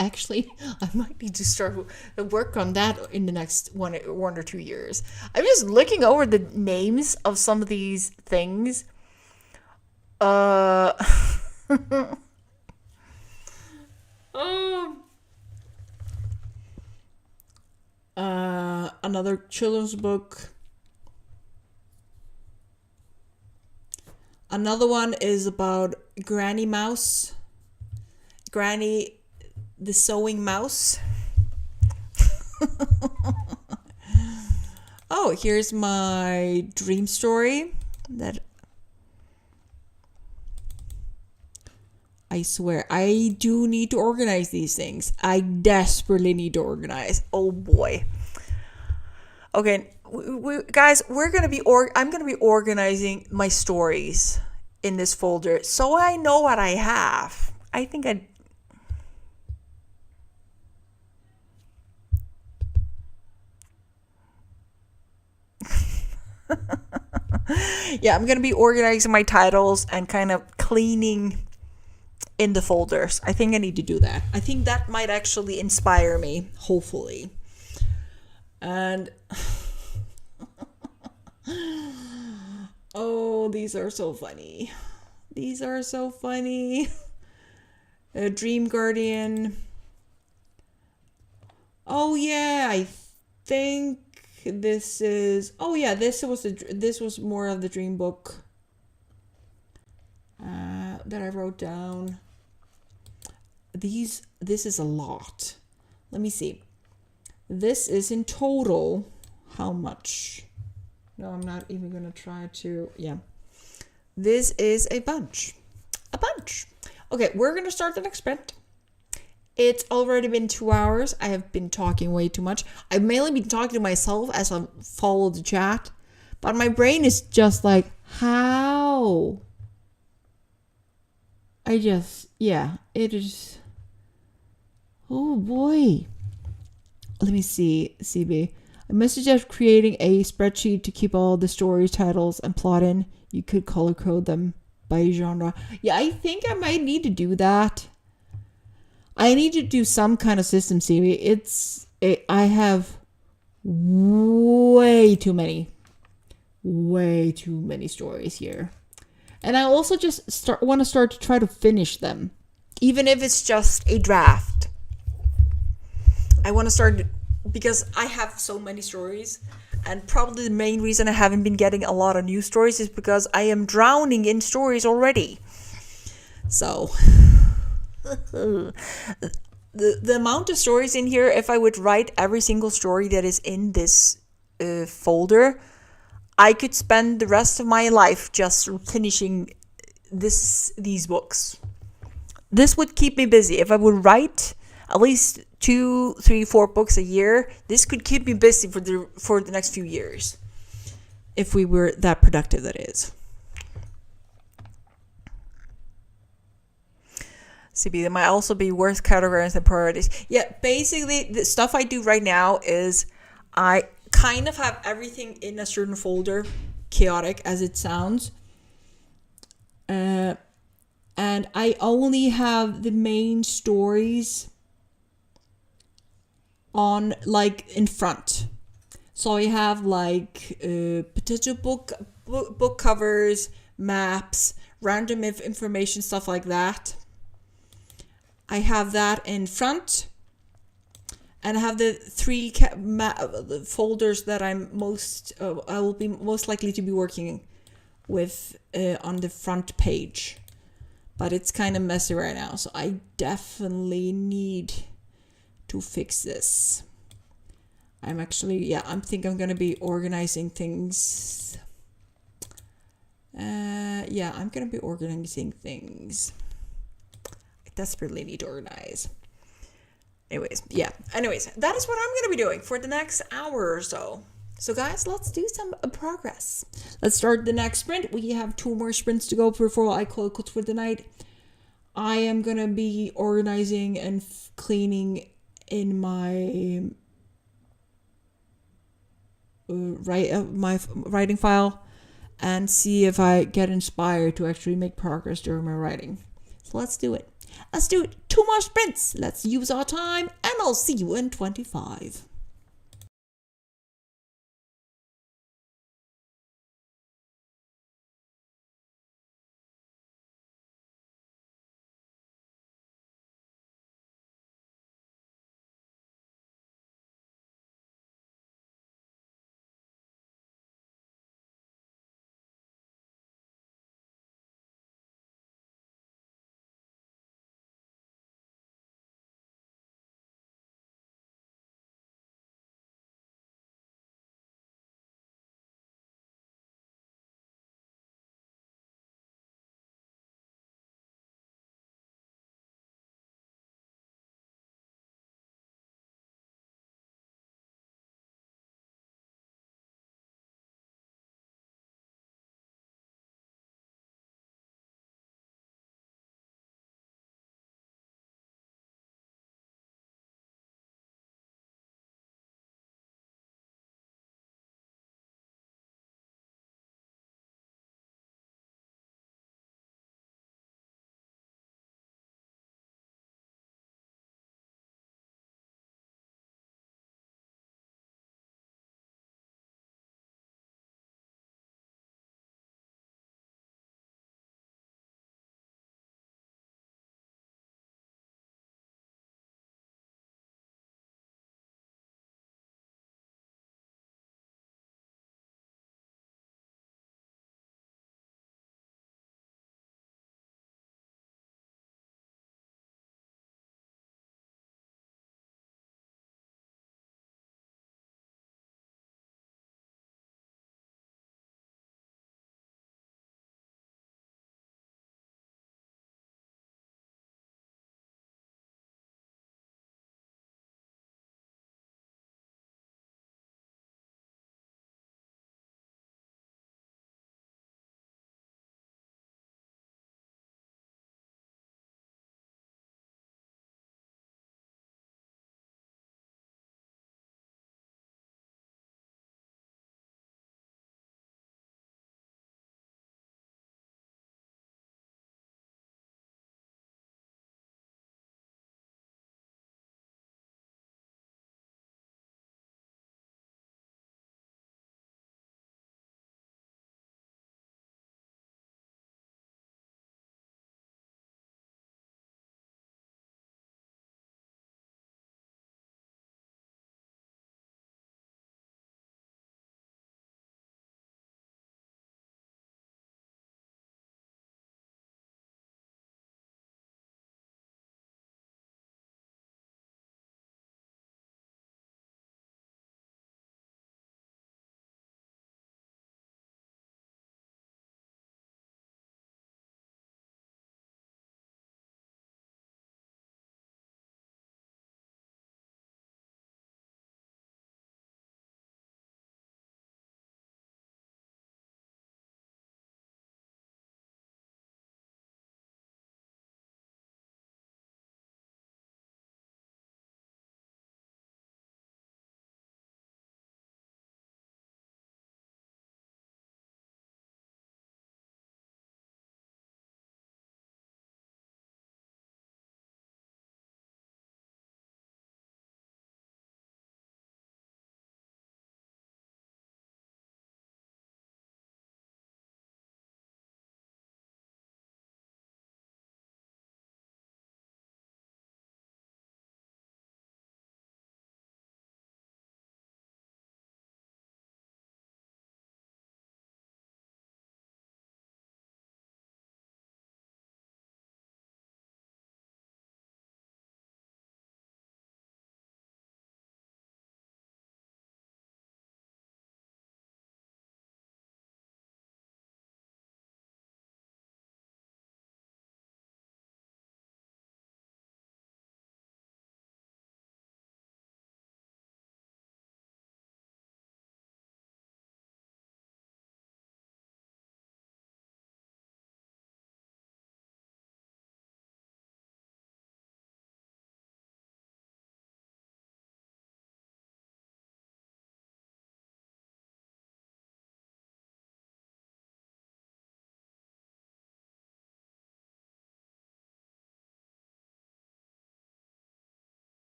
Actually, I might need to start work on that in the next one or 2 years. I'm just looking over the names of some of these things. Another children's book. Another one is about Granny Mouse. Granny the sewing mouse. Oh, here's my dream story that I swear I do need to organize these things. I desperately need to organize. Oh boy. Okay, guys, I'm gonna be organizing my stories in this folder so I know what I have. I think I. Yeah, I'm gonna be organizing my titles and kind of cleaning in the folders. I think I need to do that. I think that might actually inspire me, hopefully. And oh, these are so funny. These are so funny. Dream Guardian. Oh yeah, I think this is. Oh yeah, this was more of the dream book that I wrote down. This is a lot. Let me see. This is in total how much? No, I'm not even gonna try to. Yeah, this is a bunch. A bunch. Okay, we're gonna start the next sprint. It's already been 2 hours. I have been talking way too much. I've mainly been talking to myself as I follow the chat. But my brain is just like, how? It is. Oh boy. Let me see, CB. I must suggest creating a spreadsheet to keep all the story titles and plot in. You could color code them by genre. Yeah, I think I might need to do that. I need to do some kind of system, CB. I have way too many stories here. And I also just want to start to try to finish them. Even if it's just a draft. I want to start because I have so many stories. And probably the main reason I haven't been getting a lot of new stories is because I am drowning in stories already. So, the amount of stories in here, if I would write every single story that is in this folder, I could spend the rest of my life just finishing these books. This would keep me busy. If I would write at least 2, 3, 4 books a year, this could keep me busy for the next few years. If we were that productive, that is. CB, there might also be worth categories and priorities. Yeah, basically, the stuff I do right now is I kind of have everything in a certain folder, chaotic as it sounds. And I only have the main stories on, like, in front. So I have, like, potential book covers, maps, random information, stuff like that. I have that in front. And I have the 3 folders that I will be most likely to be working with on the front page. But it's kind of messy right now, so I definitely need to fix this. I think I'm going to be organizing things. I'm going to be organizing things. I desperately need to organize. Anyways, that is what I'm going to be doing for the next hour or so. So guys, let's do some progress. Let's start the next sprint. We have 2 more sprints to go before I call it quits for the night. I am going to be organizing and cleaning in my my writing file and see if I get inspired to actually make progress during my writing. So let's do it. 2 more sprints. Let's use our time, and I'll see you in 25.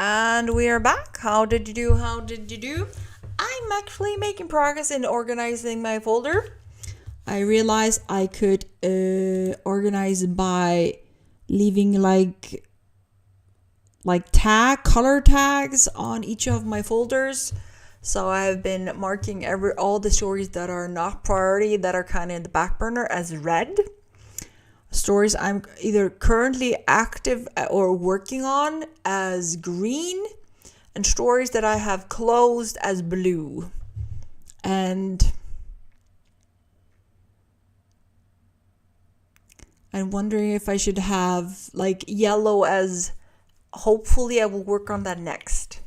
And we are back. How did you do? How did you do? I'm actually making progress in organizing my folder. I realized I could organize by leaving like color tags on each of my folders. So I have been marking all the stories that are not priority, that are kind of in the back burner, as red. Stories I'm either currently active or working on as green, and stories that I have closed as blue. And I'm wondering if I should have like yellow as, hopefully I will work on that next.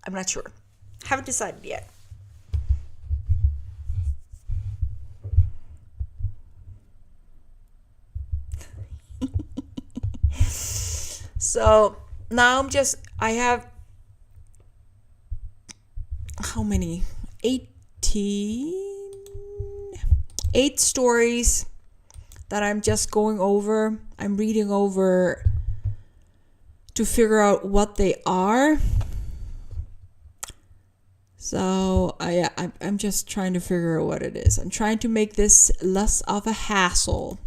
I'm not sure. Haven't decided yet. So now I have, how many? 8 stories that I'm just going over. I'm reading over to figure out what they are. So I'm just trying to figure out what it is. I'm trying to make this less of a hassle.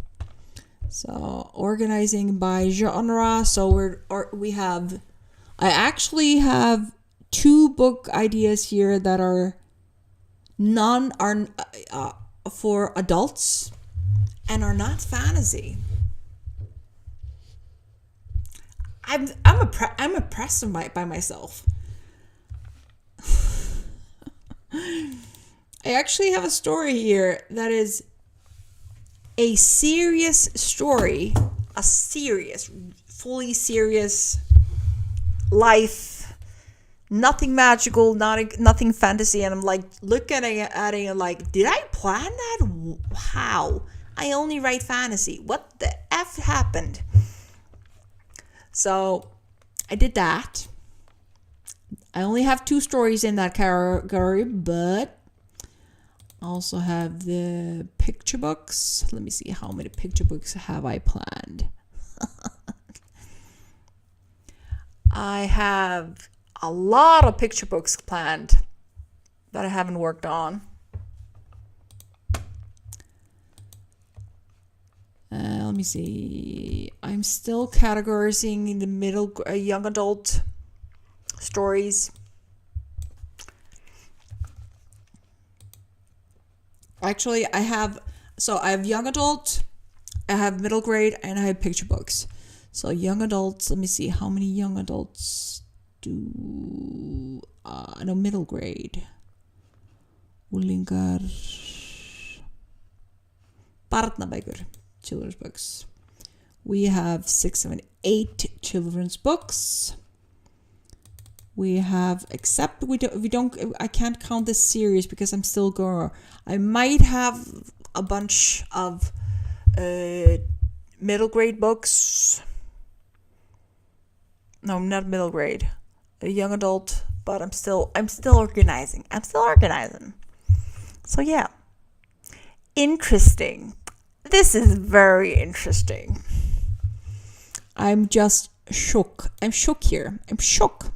So organizing by genre. So I actually have 2 book ideas here that are for adults and are not fantasy. I'm impressed by myself. I actually have a story here that is a serious story, a serious, fully serious life, nothing magical, nothing fantasy, and I'm like looking at it and like, did I plan that? How? I only write fantasy. What the F happened? So I did that. I only have 2 stories in that category, but I also have the picture books. Let me see, how many picture books have I planned? I have a lot of picture books planned that I haven't worked on. Let me see. I'm still categorizing the young adult stories. Actually, I have young adult, I have middle grade, and I have picture books. So young adults, let me see, how many young adults do middle grade. Unglingar, barnabækur, children's books. We have 6, 7, 8 children's books. We have, except I can't count this series because I'm still going. I might have a bunch of middle grade books. No, not middle grade. A young adult, but I'm still organizing. So yeah. Interesting. This is very interesting. I'm just shook. I'm shook here. I'm shook.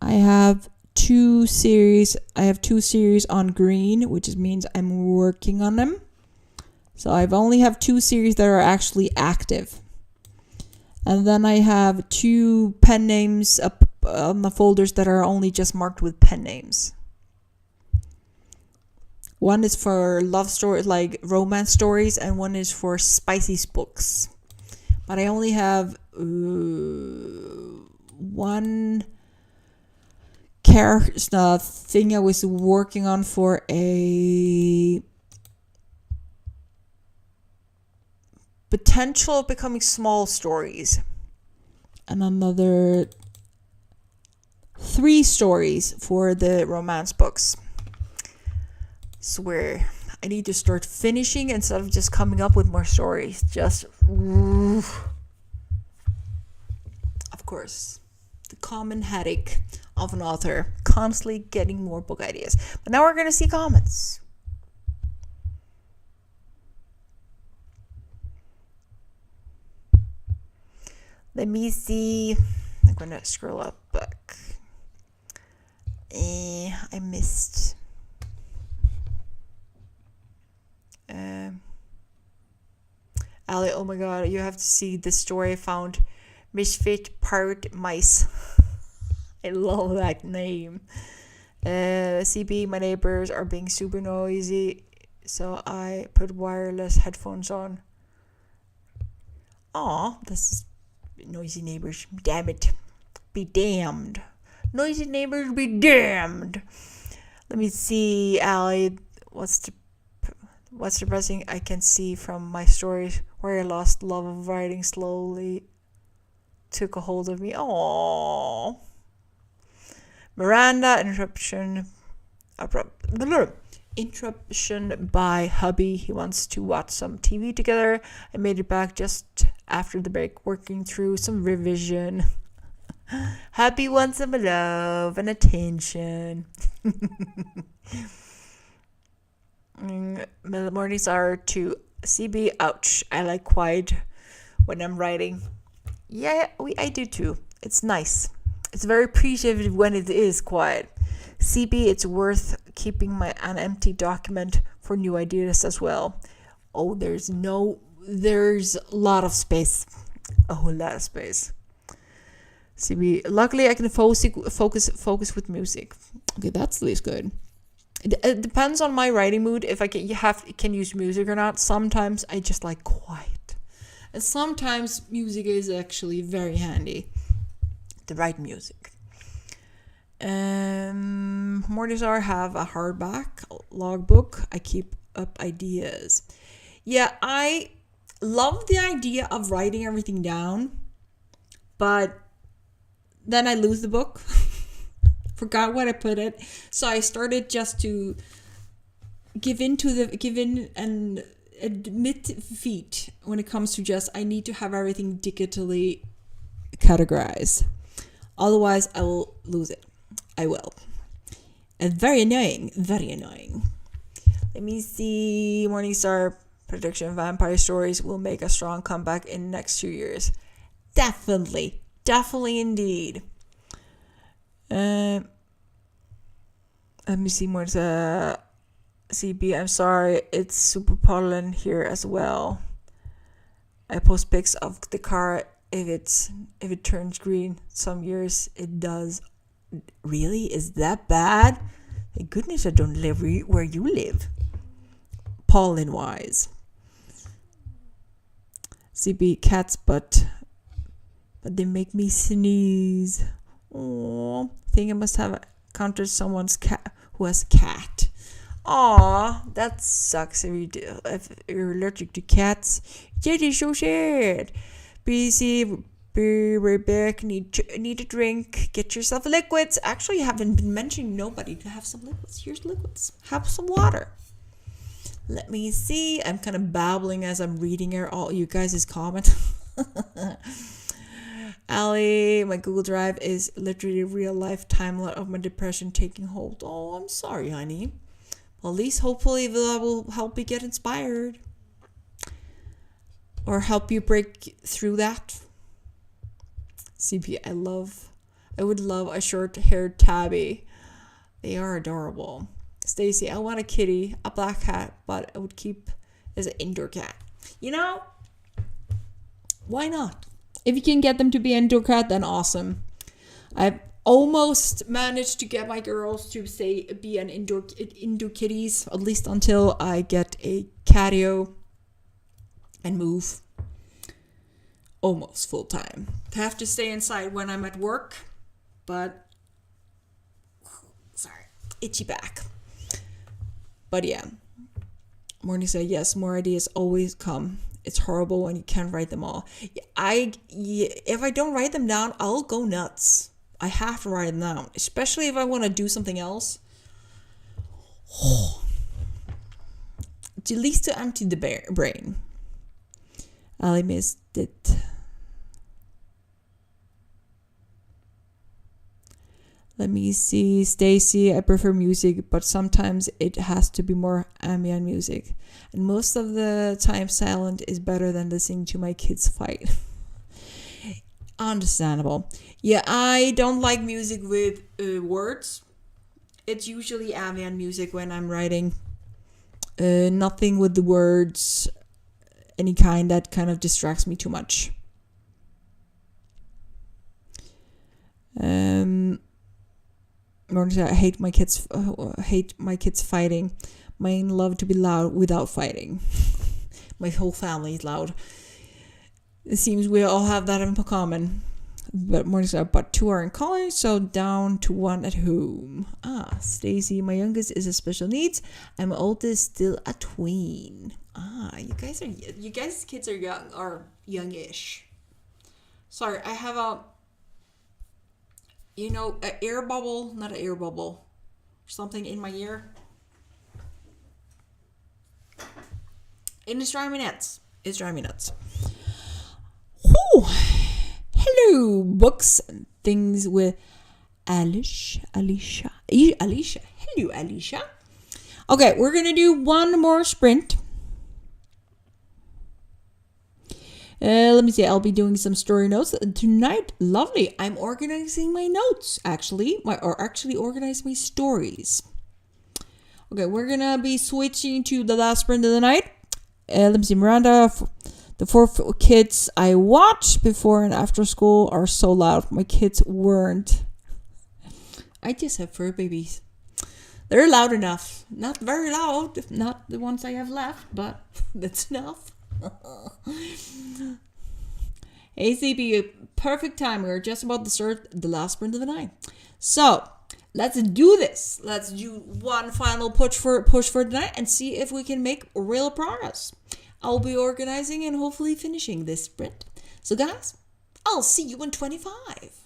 I have 2 series. I have 2 series on green, which means I'm working on them. So I only have 2 series that are actually active. And then I have 2 pen names up on the folders that are only just marked with pen names. One is for love stories, like romance stories, and one is for spicy books. But I only have one thing I was working on for a potential of becoming small stories, and another 3 stories for the romance books. Swear I need to start finishing instead of just coming up with more stories. Of course, the common headache of an author, constantly getting more book ideas. But now we're going to see comments. Let me see. gonna scroll up back. I missed. Ali, oh my god, you have to see this story I found. Misfit Pirate Mice. I love that name. CB, my neighbors are being super noisy, so I put wireless headphones on. Aw, this is noisy neighbors. Damn it. Be damned. Noisy neighbors be damned. Let me see, Ali. What's depressing I can see from my stories where I lost love of writing slowly took a hold of me. Aww. Miranda, interruption by hubby. He wants to watch some TV together. I made it back just after the break, working through some revision. Hubby wants some love and attention. Mornings are to CB. Ouch. I like quiet when I'm writing. Yeah, I do too. It's nice. It's very appreciative when it is quiet. CB, it's worth keeping an empty document for new ideas as well. Oh, there's a lot of space. A whole lot of space. CB, luckily I can focus with music. Okay, that's at least good. It depends on my writing mood if I can use music or not. Sometimes I just like quiet. And sometimes music is actually very handy. The right music. Morningstar have a hardback logbook. I keep up ideas. Yeah, I love the idea of writing everything down, but then I lose the book. Forgot where I put it. So I started just to give in and admit defeat when it comes to just I need to have everything digitally categorized. Otherwise, I will lose it. I will. And very annoying. Very annoying. Let me see. Morningstar prediction. Vampire stories will make a strong comeback in the next 2 years. Definitely. Definitely indeed. Let me see more. CB, I'm sorry. It's super pollen here as well. I post pics of the car. If it turns green, some years it does. Really? Is that bad? Thank goodness I don't live where you live. Pollen wise. CB, cats, but they make me sneeze. Oh, I think I must have encountered someone's cat who has a cat. Aw, that sucks if you're allergic to cats. That is so sad. BC, be right back. Need a drink. Get yourself liquids. Actually, you haven't been mentioning nobody to have some liquids. Here's liquids. Have some water. Let me see. I'm kind of babbling as I'm reading all you guys' comments. Ali, my Google Drive is literally a real life timeline of my depression taking hold. Oh, I'm sorry, honey. Well, at least hopefully that will help you get inspired. Or help you break through that. CP, I would love a short-haired tabby. They are adorable. Stacy, I want a kitty, a black cat, but I would keep as an indoor cat. You know, why not? If you can get them to be an indoor cat, then awesome. I've almost managed to get my girls to be an indoor kitties, at least until I get a catio and move almost full time. I have to stay inside when I'm at work, but sorry, itchy back. But yeah, Morning said yes, more ideas always come. It's horrible when you can't write them all. If I don't write them down, I'll go nuts. I have to write them down, especially if I want to do something else. At least to empty the brain. I missed it. Let me see. Stacy, I prefer music, but sometimes it has to be more ambient music. And most of the time, silent is better than listening to my kids fight. Understandable. Yeah, I don't like music with words. It's usually ambient music when I'm writing. Nothing with the words, any kind that kind of distracts me too much. I hate my kids. Hate my kids fighting. Mine love to be loud without fighting. My whole family is loud. It seems we all have that in common. But two are in college, so down to one at home. Stacy, my youngest is a special needs, and my oldest still a tween. You guys kids are young or youngish. Sorry, I have an air bubble, not an air bubble, something in my ear. And it's driving me nuts. It's driving me nuts. Whew. Hello, books and things with Alicia. Hello, Alicia. Okay, we're going to do one more sprint. Let me see. I'll be doing some story notes tonight. Lovely. I'm organizing my notes, actually. Organize my stories. Okay, we're going to be switching to the last sprint of the night. Let me see. Miranda... The 4 kids I watched before and after school are so loud. My kids weren't. I just have fur babies. They're loud enough. Not very loud. Not the ones I have left, but that's enough. ACB, perfect time. We're just about to start the last sprint of the night. So, let's do this. Let's do one final push for tonight and see if we can make real progress. I'll be organizing and hopefully finishing this sprint. So guys, I'll see you in 25.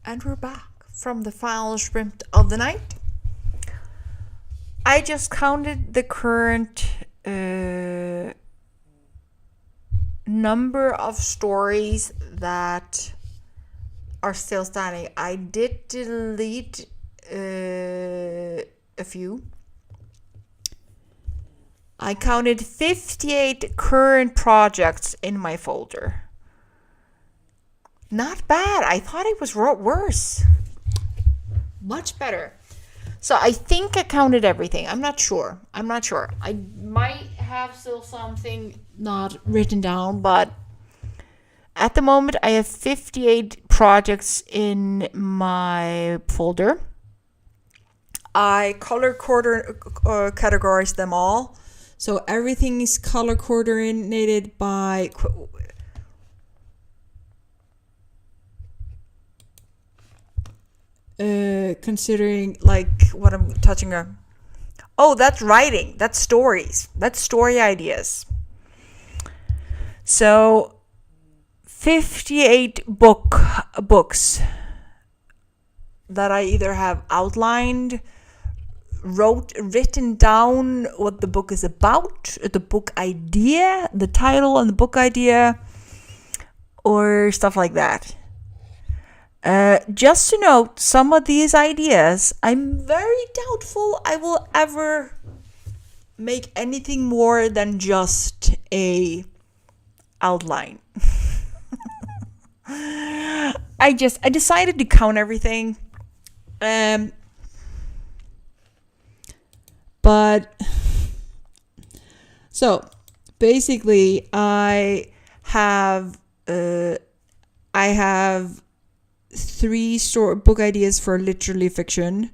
And we're back from the final sprint of the night. I just counted the current number of stories that are still standing. I did delete a few. I counted 58 current projects in my folder. Not bad. I thought it was worse. Much better. So I think I counted everything. I'm not sure. I might have still something not written down, but at the moment I have 58 projects in my folder. I color categorize them all. So everything is color coordinated by considering like what I'm touching on. Oh, that's writing. That's stories. That's story ideas. So 58 books that I either have outlined, written down what the book is about, the book idea, the title and the book idea, or stuff like that. Just to note, some of these ideas, I'm very doubtful I will ever make anything more than just a outline. I decided to count everything. But so basically I have 3 book ideas for literary fiction.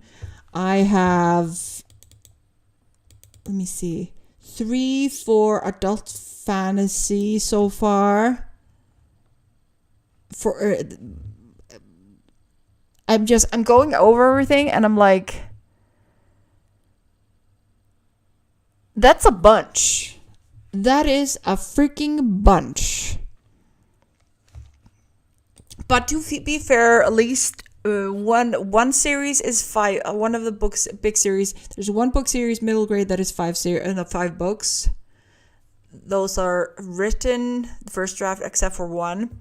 I have 3 for adult fantasy so far. For I'm going over everything and I'm like, that's a bunch. That is a freaking bunch. But to be fair, at least one series is 5. One of the books, big series. There's one book series, middle grade, that is 5 books. Those are written, the first draft, except for one.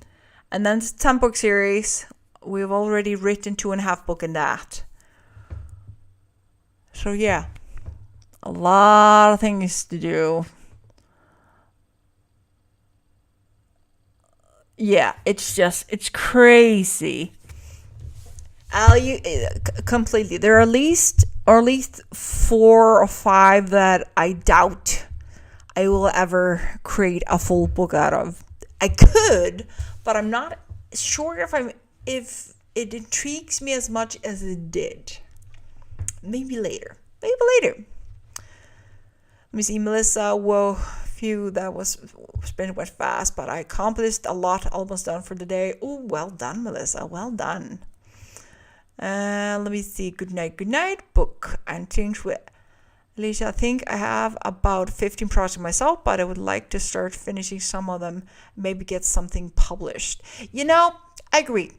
And then it's 10 book series. We've already written 2.5 book in that. So yeah, a lot of things to do. Yeah, it's crazy. Completely. There are at least 4 or 5 that I doubt I will ever create a full book out of. I could, but I'm not sure if it intrigues me as much as it did. Maybe later. Let me see, Melissa. Whoa, phew, that went fast, but I accomplished a lot, almost done for the day. Oh, well done, Melissa. Well done. Let me see. Good night. Book and change with Alicia. I think I have about 15 projects myself, but I would like to start finishing some of them. Maybe get something published. I agree.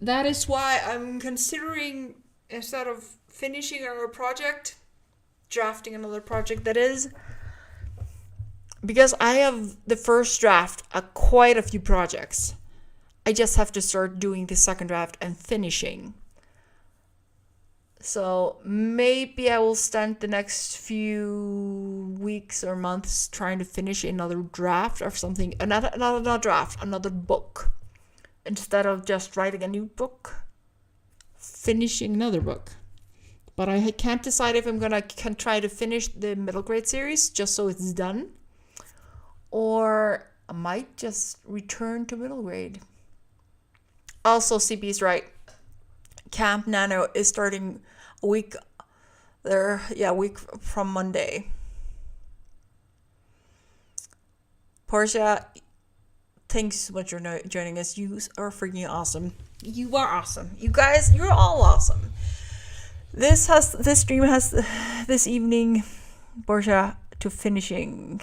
That is why I'm considering, instead of finishing our project, drafting another project, that is, because I have the first draft of quite a few projects. I just have to start doing the second draft and finishing. So maybe I will spend the next few weeks or months trying to finish another draft or something, another book, instead of just writing a new book, finishing another book. But I can't decide if I'm can try to finish the middle grade series just so it's done, or I might just return to middle grade. Also, CB's right. Camp Nano is starting a week from Monday. Portia, thanks so much for joining us. You are freaking awesome. You are awesome. You guys, you're all awesome. This stream has this evening, Portia, to finishing.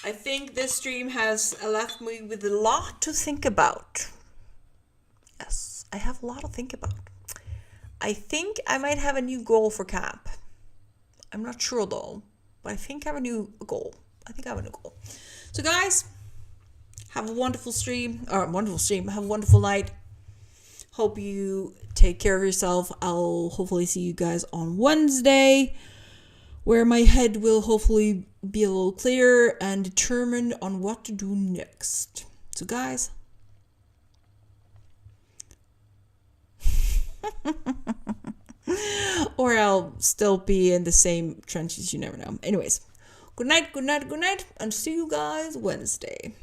I think this stream has left me with a lot to think about. Yes, I have a lot to think about. I think I might have a new goal for camp. I'm not sure though, but I think I have a new goal. So guys, have a wonderful stream, have a wonderful night. Hope you take care of yourself. I'll hopefully see you guys on Wednesday, where my head will hopefully be a little clearer and determined on what to do next. So guys, or I'll still be in the same trenches, you never know. Anyways, good night, and see you guys Wednesday.